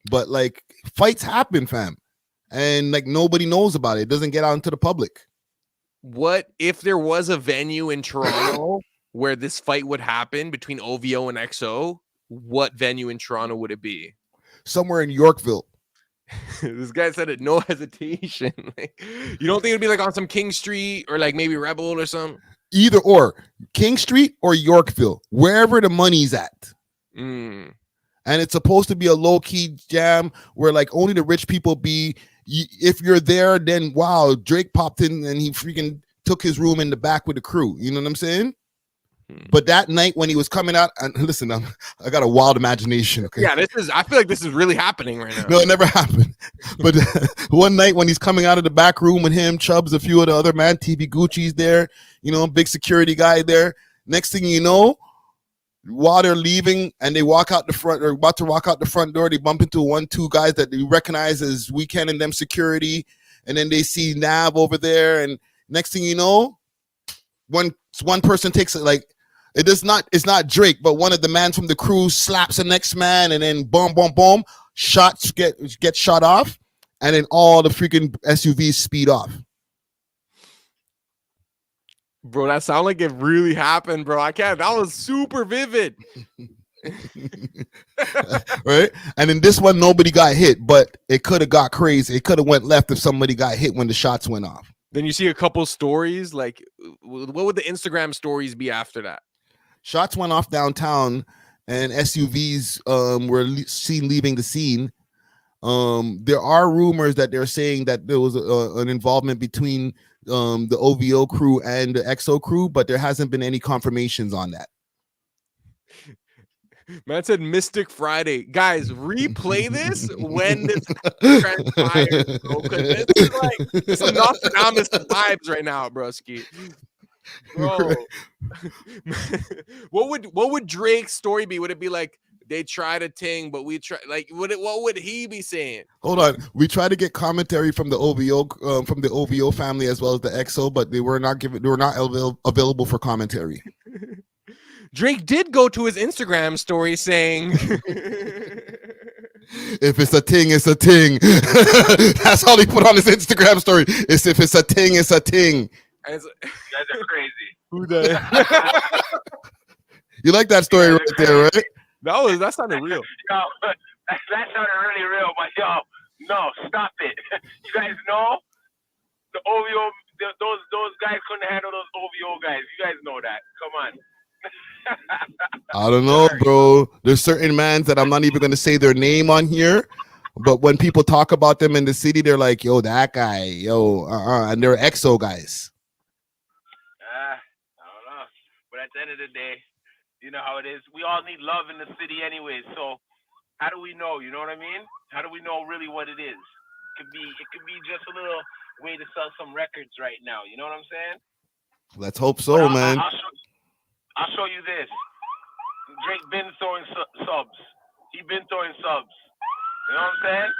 But like fights happen, fam, and like nobody knows about it. It doesn't get out into the public. What if there was a venue in Toronto where this fight would happen between OVO and XO? What venue in Toronto would it be? Somewhere in Yorkville. This guy said it, no hesitation. Like, you don't think it'd be like on some King Street or like maybe Rebel or something? Either or, King Street or Yorkville, wherever the money's at. And it's supposed to be a low-key jam where like only the rich people be. If you're there, then wow, Drake popped in and he freaking took his room in the back with the crew. You know what I'm saying? But that night when he was coming out, and listen, I got a wild imagination. Okay. Yeah, I feel like this is really happening right now. No, it never happened. But one night when he's coming out of the back room with him, Chubbs, a few of the other man, TV Gucci's there, you know, big security guy there. Next thing you know, while they're leaving and they walk out the front or about to walk out the front door, they bump into two guys that they recognize as Weekend and them security. And then they see Nav over there. And next thing you know, one person takes it like, it's not Drake, but one of the men from the crew slaps the next man, and then boom, boom, boom, shots get shot off, and then all the freaking SUVs speed off. Bro, that sounded like it really happened, bro. I can't. That was super vivid. Right? And in this one, nobody got hit, but it could have got crazy. It could have went left if somebody got hit when the shots went off. Then you see a couple stories. Like, what would the Instagram stories be after that? Shots went off downtown, and SUVs were seen leaving the scene. There are rumors that they're saying that there was an involvement between the OVO crew and the XO crew, but there hasn't been any confirmations on that. Man said Mystic Friday. Guys, replay this when this transpires, bro. Because this is like some Nostradamus vibes right now, broski. Bro, what would Drake's story be? Would it be like they tried a thing, but we try? Like, what would he be saying? Hold on, we tried to get commentary from the OVO family as well as the XO, but they were not available for commentary. Drake did go to his Instagram story saying, "If it's a ting, it's a ting." That's all he put on his Instagram story. It's if it's a ting, it's a ting. You guys are crazy. Who does? You like that story right there, right? That sounded real. Yo, that sounded really real, but yo, no, stop it. You guys know the OVO, those guys couldn't handle those OVO guys. You guys know that. Come on. I don't know, bro. There's certain mans that I'm not even gonna say their name on here, but when people talk about them in the city, they're like, "Yo, that guy, yo," and they're XO guys. I don't know, but at the end of the day, you know how it is. We all need love in the city, anyway. So, how do we know? You know what I mean? How do we know really what it is? It could be just a little way to sell some records right now. You know what I'm saying? Let's hope so, man. I'll show you this. Drake been throwing subs. He been throwing subs. You know what I'm saying?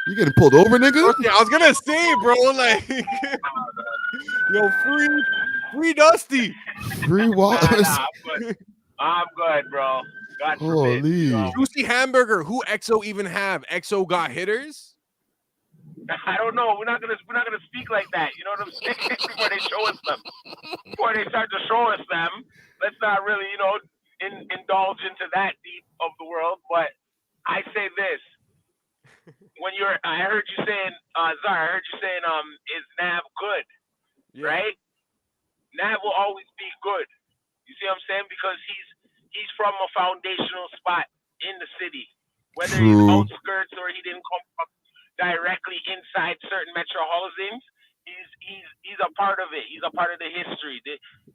You getting pulled over, nigga? Okay, I was gonna say, bro, like, yo, free Dusty, free Wallace. I'm good, bro. God Holy. forbid. Juicy Hamburger. Who XO even have? XO got hitters? I don't know. We're not gonna speak like that. You know what I'm saying? Before they show us them. Before they start to show us them, let's not really, indulge into that deep of the world. But I say this. I heard you saying, Zara, is Nav good? Yeah. Right? Nav will always be good. You see what I'm saying? Because he's from a foundational spot in the city. Whether he's outskirts or he didn't come from directly inside certain metro housings, he's a part of it. He's a part of the history.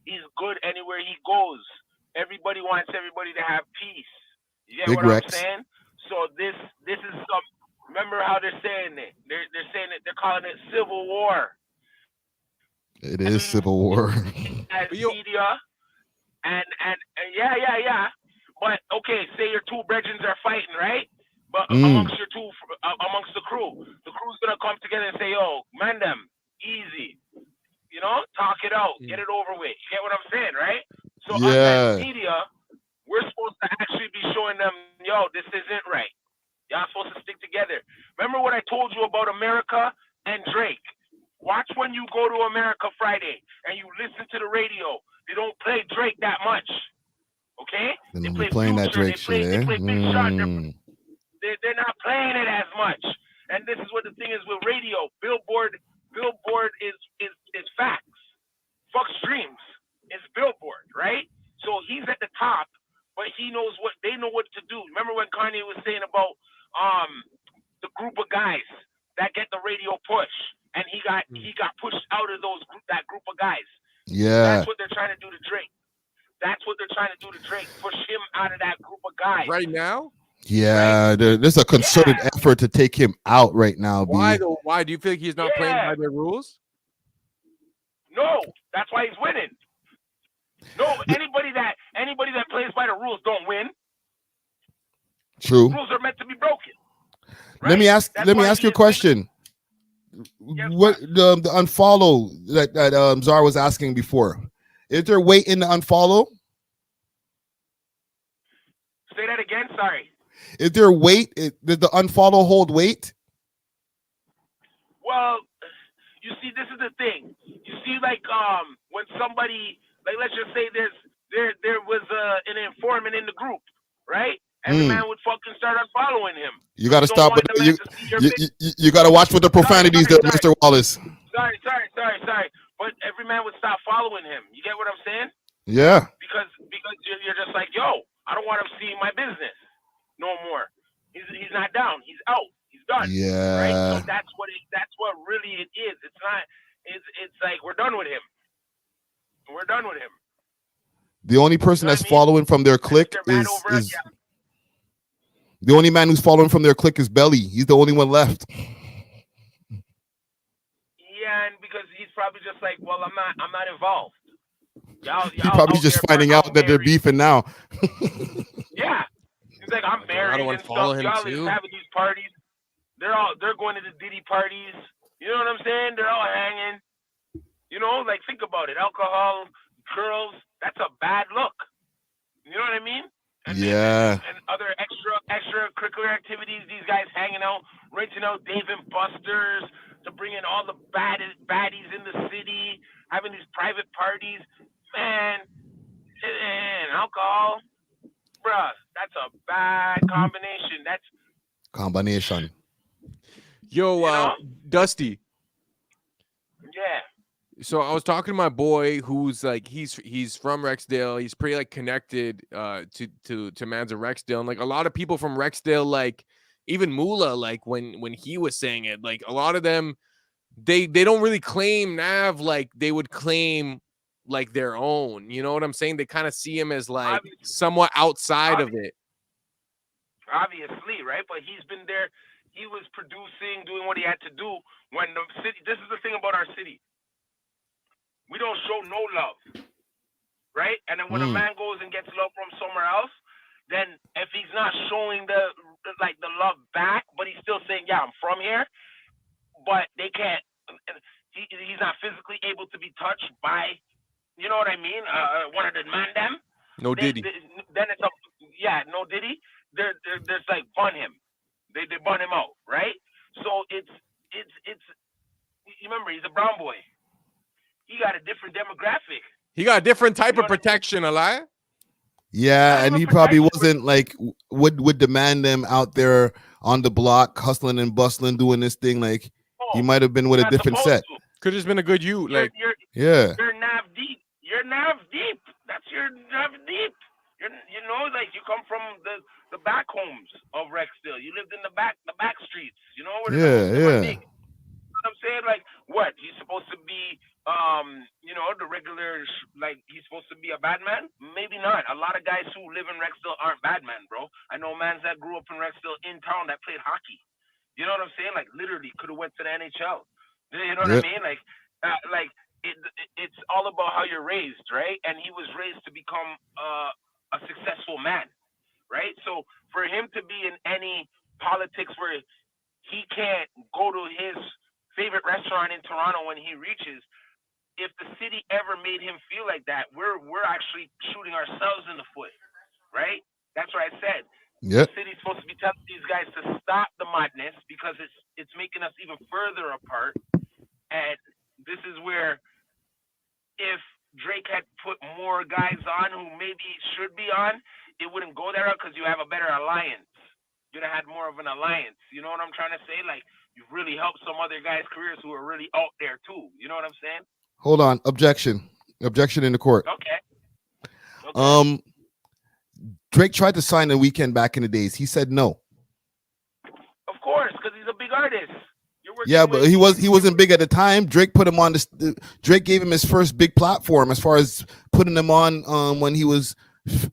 He's good anywhere he goes. Everybody wants everybody to have peace. You get what I'm saying? So this is some. Remember how they're saying it? They're saying it. They're calling it civil war. It is civil war. As media, And yeah. But okay, say your two brethren are fighting, right? But amongst your two, amongst the crew's gonna come together and say, "Yo, man, them easy." You know, talk it out, get it over with. You get what I'm saying, right? So us as media, we're supposed to actually be showing them, yo, this isn't right. Y'all supposed to stick together. Remember what I told you about America and Drake? Watch when you go to America Friday and you listen to the radio. They don't play Drake that much. Okay? And we're playing that Drake shit, They play Big Shot. They're not playing it as much. And this is what the thing is with radio. Billboard is facts. Fuck streams. It's Billboard, right? So he's at the top, but they know what to do. Remember when Kanye was saying about the group of guys that get the radio push, and he got pushed out of that group of guys. Yeah. That's what they're trying to do to Drake. Push him out of that group of guys. Right now? Yeah, there's a concerted effort to take him out right now. Why though? Why do you feel like he's not playing by their rules? No, that's why he's winning. No, anybody that plays by the rules don't win. True. Rules are meant to be broken. Right? Let me ask you a question. What the unfollow that Zara was asking before? Is there weight in the unfollow? Say that again. Sorry. Is there weight? Does the unfollow hold weight? Well, you see, this is the thing. You see, like when somebody, like let's just say there was an informant in the group, right? And the man would fucking start unfollowing him. You got to stop with you got to watch with the profanities, there, Mr. Wallace. Sorry. But every man would stop following him. You get what I'm saying? Yeah. Because you're just like, yo, I don't want him seeing my business no more. He's not down. He's out. He's done. Yeah. Right? So that's what really it is. It's not. It's like we're done with him. We're done with him. The only person that's following from their clique is the only man who's following from their clique is Belly. He's the only one left. Yeah, and because he's probably just like, well, I'm not involved. He probably just finding out that they're beefing now. Yeah, he's like, I'm married. I don't want to follow him y'all too. is having these parties. They're going to the Diddy parties. You know what I'm saying? They're all hanging. You know, like think about it. Alcohol, girls. That's a bad look. You know what I mean? And other extracurricular activities. These guys hanging out, renting out Dave and Buster's to bring in all the baddies in the city, having these private parties. Man, alcohol, bruh, that's a bad combination. Yo, Dusty. Yeah. So I was talking to my boy who's like he's from Rexdale. He's pretty like connected to mans of Rexdale. And like a lot of people from Rexdale, like even Moolah, like when he was saying it, like a lot of them they don't really claim Nav like they would claim like their own. You know what I'm saying? They kind of see him as like somewhat outside of it. Obviously, right? But he's been there. He was producing, doing what he had to do when the city. This is the thing about our city. We don't show no love, right? And then when a man goes and gets love from somewhere else, then if he's not showing the love back, but he's still saying, yeah, I'm from here, but they can't, he's not physically able to be touched by, you know what I mean? One of the man them. No Diddy. Then it's no Diddy. There's like bun him. They bun him out, right? So it's you remember he's a brown boy. He got a different demographic. He got a different type of protection, Aliyah. Yeah, and he probably wasn't like would demand them out there on the block hustling and bustling doing this thing. Like he might have been with a different set. Could have just been a good youth. Like yeah. You're nav deep. You're nav deep. That's your nav deep. You know, like you come from the back homes of Rexdale. You lived in the back streets. You know where yeah. You know what I'm saying? Like what? He's supposed to be you know, the regular, like, he's supposed to be a bad man? Maybe not. A lot of guys who live in Rexdale aren't bad men, bro. I know mans that grew up in Rexdale in town that played hockey. You know what I'm saying? Like, literally could have went to the NHL. You know what I mean? Like it's all about how you're raised, right? And he was raised to become a successful man, right? So for him to be in any politics where he can't go to his favorite restaurant in Toronto when he reaches, if the city ever made him feel like that, we're actually shooting ourselves in the foot, right? That's what I said. Yep. The city's supposed to be telling these guys to stop the madness because it's making us even further apart. And this is where, if Drake had put more guys on who maybe should be on, it wouldn't go there because you have a better alliance. You'd have had more of an alliance. You know what I'm trying to say? Like, you've really helped some other guys' careers who are really out there too. You know what I'm saying? Hold on. Objection in the court. Okay. Drake tried to sign The Weeknd back in the days. He said no. Of course, because he's a big artist. Yeah, but he wasn't big at the time. Drake put him on Drake gave him his first big platform as far as putting him on when he was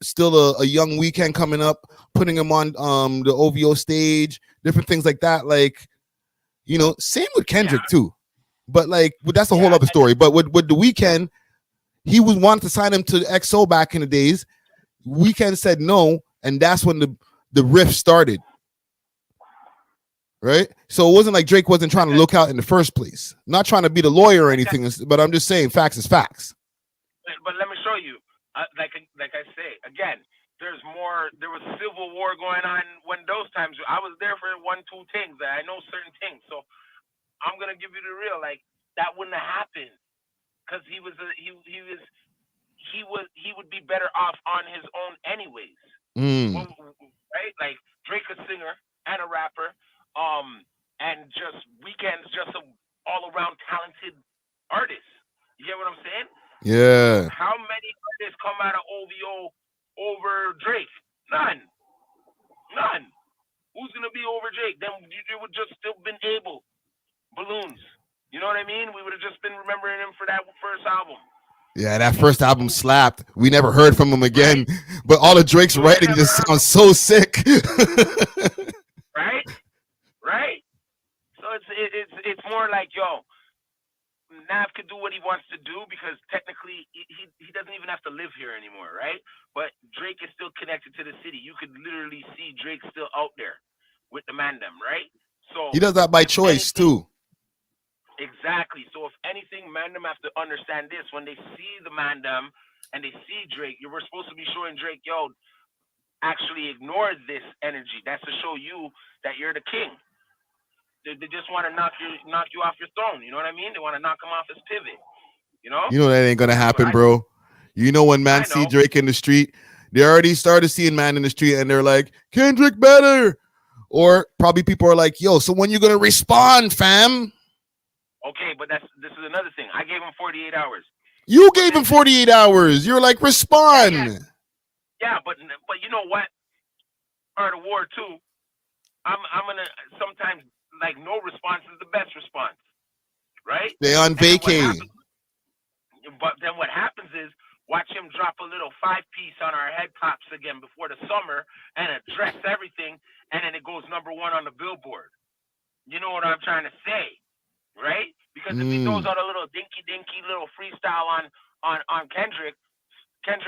still a young Weeknd coming up, putting him on the OVO stage, different things like that. Like, you know, same with Kendrick too. But like, that's a whole other story. But with The Weeknd, he was wanted to sign him to XO back in the days. Weeknd said no, and that's when the rift started. Right? So it wasn't like Drake wasn't trying to look out in the first place. Not trying to be the lawyer or anything, but I'm just saying facts is facts. But let me show you. Like I say, again, there was civil war going on when those times. I was there for 1-2 things. I know certain things. So I'm going to give you the real. Like, that wouldn't have happened because he would be better off on his own anyways. Right? Like, Drake a singer and a rapper. And just Weeknd's just a all-around talented artist. You get what I'm saying? Yeah. How many artists come out of OVO over Drake? None. Who's gonna be over Drake? Then it would just still been able. Balloons. You know what I mean? We would have just been remembering him for that first album. Yeah, that first album slapped. We never heard from him again. But all of Drake's writing just sounds so sick. Right? So it's more like, yo, Nav could do what he wants to do because technically he doesn't even have to live here anymore, right? But Drake is still connected to the city. You could literally see Drake still out there with the Mandem, right? So he does that by choice too. Exactly. So if anything, Mandem have to understand this. When they see the Mandem and they see Drake, we're supposed to be showing Drake, yo, actually ignore this energy. That's to show you that you're the king. They just want to knock you off your throne. You know what I mean? They want to knock him off his pivot. You know? You know that ain't gonna happen, bro. You know when man see Drake in the street, they already started seeing man in the street, and they're like, Kendrick better. Or probably people are like, yo, so when you gonna respond, fam? Okay, but this is another thing. I gave him 48 hours. You gave him 48 hours. You're like, respond. Yeah, but you know what? Art of war too. I'm gonna sometimes, like, no response is the best response, right? They on vacay. But then what happens is, watch him drop a little 5-piece on our head tops again before the summer and address everything, and then it goes #1 on the Billboard. You know what I'm trying to say, right? Because if he throws out a little dinky little freestyle on Kendrick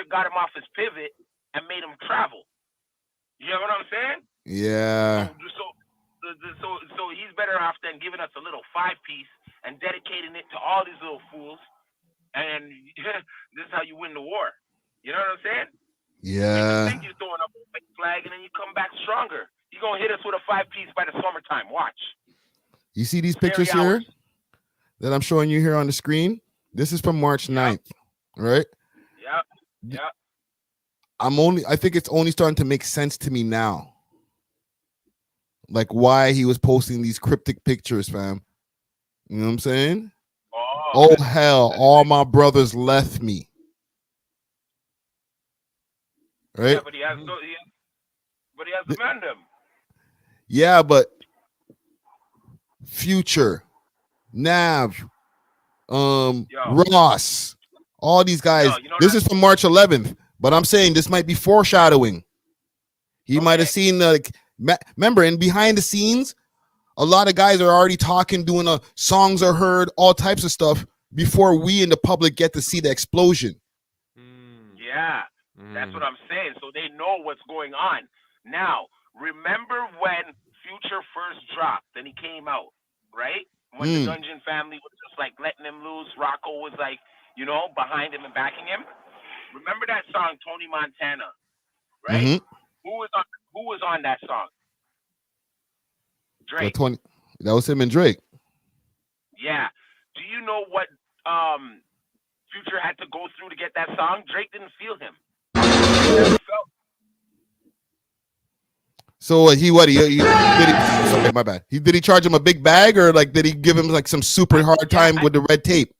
got him off his pivot and made him travel. You know what I'm saying? Yeah. So he's better off than giving us a little 5-piece and dedicating it to all these little fools. And this is how you win the war. You know what I'm saying? Yeah. You think you're throwing up a fake flag and then you come back stronger. You're going to hit us with a 5-piece by the summertime. Watch. You see these pictures here that I'm showing you here on the screen? This is from March 9th, right? Yeah. I think it's only starting to make sense to me now. Like why he was posting these cryptic pictures, fam. You know what I'm saying? Oh hell, all my brothers left me. Right? Yeah, but he has the Mandem. Yeah, but Future, Nav, Ross, all these guys. This is from March 11th, but I'm saying this might be foreshadowing. He might have seen remember, in behind the scenes, a lot of guys are already talking, doing songs are heard, all types of stuff before we in the public get to see the explosion. Yeah, that's what I'm saying. So they know what's going on. Now, remember when Future first dropped and he came out, right? When the Dungeon family was just like letting him loose, Rocco was like, you know, behind him and backing him. Remember that song, Tony Montana, right? Who was on that song? Drake. That was him and Drake. Yeah. Do you know what Future had to go through to get that song? Drake didn't feel him. He never felt. So he sorry, my bad. Did he charge him a big bag, or like did he give him like some super hard time with the red tape?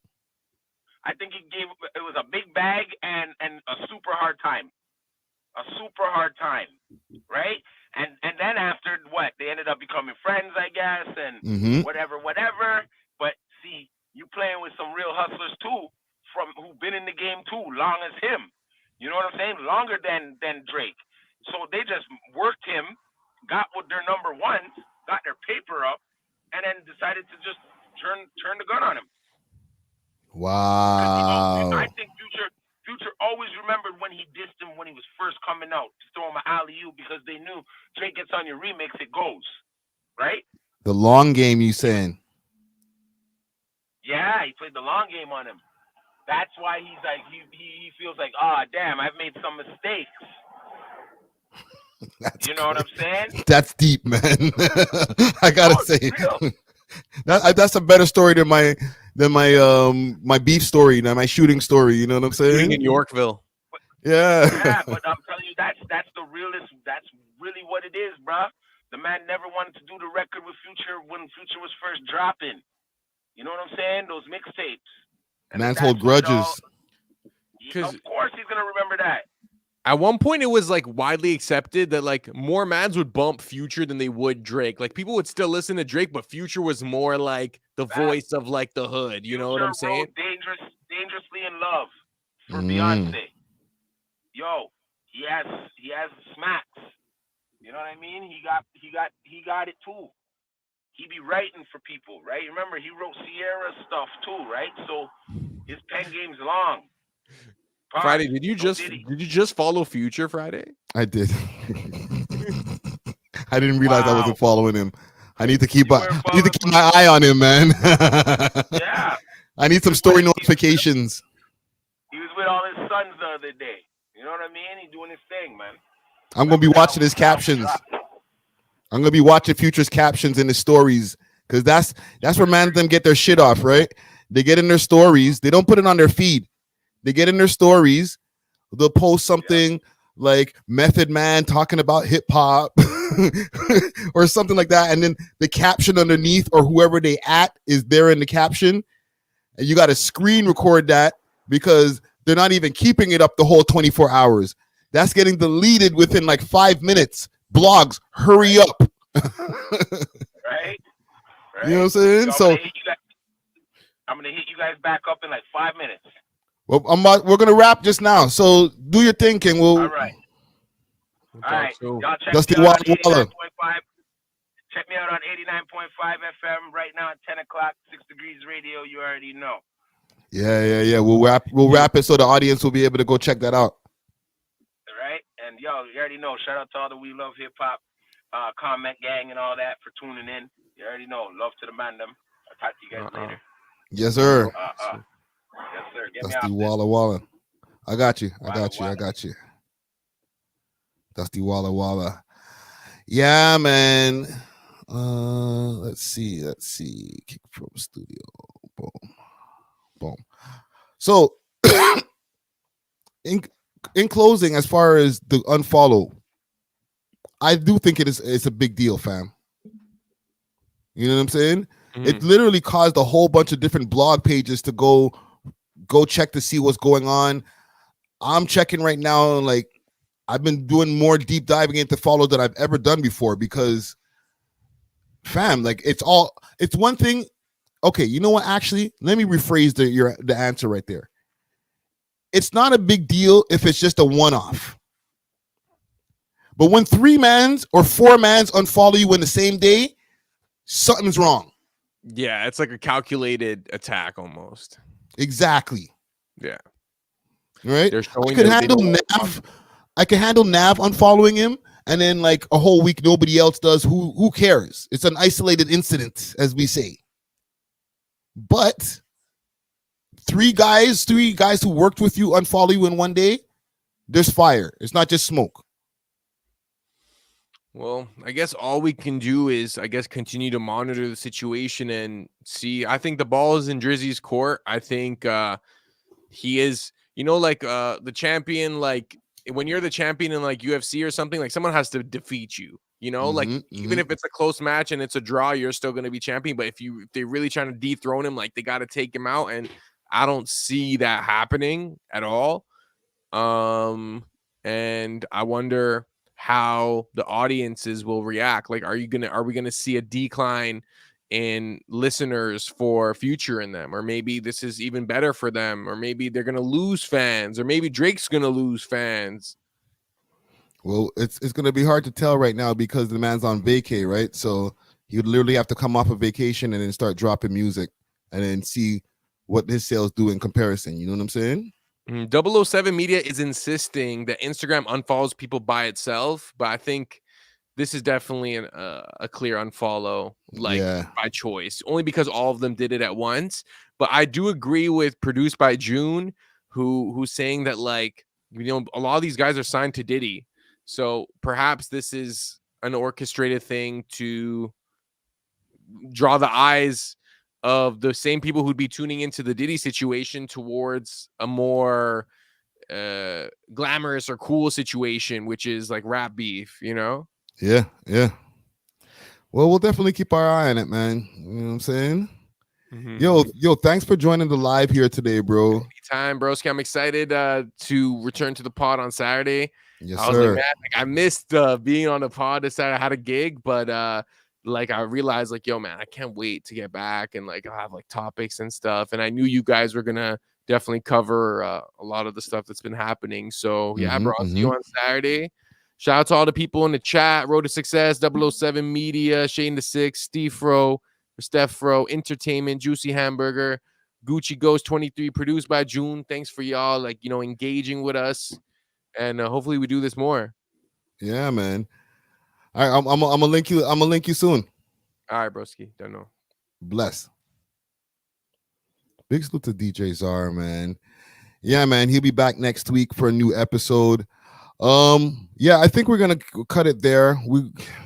I think it was a big bag and a super hard time. A super hard time, right? And then after what? They ended up becoming friends, I guess, and whatever. But see, you playing with some real hustlers too, from who've been in the game too, long as him. You know what I'm saying? Longer than Drake. So they just worked him, got with their number ones, got their paper up, and then decided to just turn the gun on him. Wow. I think Future always remembered when he dissed him when he was first coming out, to throw him an alley-oop, because they knew Drake gets on your remix, it goes, right? The long game, you saying? Yeah, he played the long game on him. That's why he's like he feels like, damn, I've made some mistakes. You know what I'm saying? That's deep, man. I gotta say, that's a better story than my beef story, than my shooting story. You know what I'm saying? Shooting in Yorkville. Yeah. Yeah, but I'm telling you, that's the realest. That's really what it is, bruh. The man never wanted to do the record with Future when Future was first dropping. You know what I'm saying? Those mixtapes. Man's hold grudges. Of course, he's gonna remember that. At one point, it was like widely accepted that like more mans would bump Future than they would Drake. Like people would still listen to Drake, but Future was more like the voice of like the hood. You know what I'm saying? Dangerously in Love for Beyonce. Yo, he has smacks. You know what I mean? He got it too. He be writing for people, right? Remember, he wrote Sierra stuff too, right? So his pen game's long. Friday, did you just follow Future, Friday? I did. I didn't realize I wasn't following him. I need to keep my eye on him, man. Yeah. I need some story notifications. He was with all his sons the other day. You know what I mean? He's doing his thing, man. I'm gonna be watching his captions. I'm gonna be watching Future's captions in his stories, because that's where man them get their shit off, right? They get in their stories. They don't put it on their feed. They get in their stories. They'll post something like Method Man talking about hip hop or something like that, and then the caption underneath or whoever they at is there in the caption, and you got to screen record that because they're not even keeping it up the whole 24 hours. That's getting deleted within like 5 minutes. Blogs, hurry up. Right? You know what I'm saying? So I'm gonna hit you guys back up in like 5 minutes. well, we're gonna wrap just now. So do your thing, King. All right. All right. Y'all check Dusty me out on Walla. 89.5. Check me out on 89.5 FM right now at 10 o'clock, 6 Degrees Radio. You already know. Yeah. We'll wrap it so the audience will be able to go check that out. All right. And yo, you already know. Shout out to all the We Love Hip Hop comment gang and all that for tuning in. You already know. Love to the man them. I'll talk to you guys later. Yes, sir. Yes, sir. Get me Dusty out. Walla. I got you. Dusty Walla. Yeah, man. Let's see. Kick from studio. Boom. So in closing, as far as the unfollow, I do think it's a big deal, fam. You know what I'm saying? It literally caused a whole bunch of different blog pages to go check to see what's going on. I'm checking right now, like I've been doing more deep diving into follow than I've ever done before, because fam, like it's one thing. Okay, you know what? Actually, let me rephrase the answer right there. It's not a big deal if it's just a one-off. But when 3 mans or 4 mans unfollow you in the same day, something's wrong. Yeah, it's like a calculated attack almost. Exactly. Yeah. Right. They're I showing could their handle video. Nav. I can handle Nav unfollowing him, and then like a whole week nobody else does. Who cares? It's an isolated incident, as we say. But three guys who worked with you unfollow you in one day, there's fire. It's not just smoke. Well, I guess all we can do is, I guess, continue to monitor the situation and see. I think the ball is in Drizzy's court. I think he is, like the champion. Like when you're the champion in like UFC or something, like someone has to defeat you. Like even if it's a close match and it's a draw, you're still going to be champion. But if they're really trying to dethrone him, like they got to take him out, and I don't see that happening at all. And I wonder how the audiences will react. Like, are we gonna see a decline in listeners for Future in them, or maybe this is even better for them, or maybe they're gonna lose fans, or maybe Drake's gonna lose fans? Well, it's gonna be hard to tell right now because the man's on vacay, right? So he would literally have to come off a vacation and then start dropping music, and then see what his sales do in comparison. You know what I'm saying? 007 Media is insisting that Instagram unfollows people by itself, but I think this is definitely a clear unfollow, like by choice, only because all of them did it at once. But I do agree with Produced by June, who's saying that, like, a lot of these guys are signed to Diddy, so perhaps this is an orchestrated thing to draw the eyes of the same people who'd be tuning into the Diddy situation towards a more glamorous or cool situation, which is like rap beef, Yeah. Well, we'll definitely keep our eye on it, man. You know what I'm saying? Yo, thanks for joining the live here today, bro. Anytime, broski. I'm excited to return to the pod on Saturday. Yes, I was sir. like, man, I missed being on the pod this Saturday. I had a gig, but like I realized, like, yo, man, I can't wait to get back, and like I'll have like topics and stuff. And I knew you guys were gonna definitely cover a lot of the stuff that's been happening. So yeah, bro, I'll see you on Saturday. Shout out to all the people in the chat: Road to Success, 007 Media, Shane the Six, Steve Fro, Steph Fro, Entertainment, Juicy Hamburger, Gucci Ghost 23, produced by June. Thanks for y'all, like, engaging with us, and hopefully we do this more. Yeah, man. All right, I'm gonna link you. I'm gonna link you soon. All right, broski. Don't know. Bless. Big salute to DJ Czar, man. Yeah, man. He'll be back next week for a new episode. Yeah, I think we're gonna cut it there.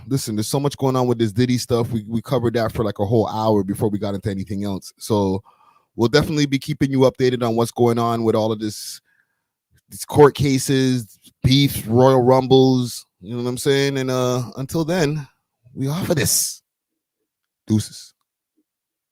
Listen, there's so much going on with this Diddy stuff. We covered that for like a whole hour before we got into anything else. So we'll definitely be keeping you updated on what's going on with all of these court cases, beef, Royal Rumbles. You know what I'm saying? And until then, we offer this. Deuces.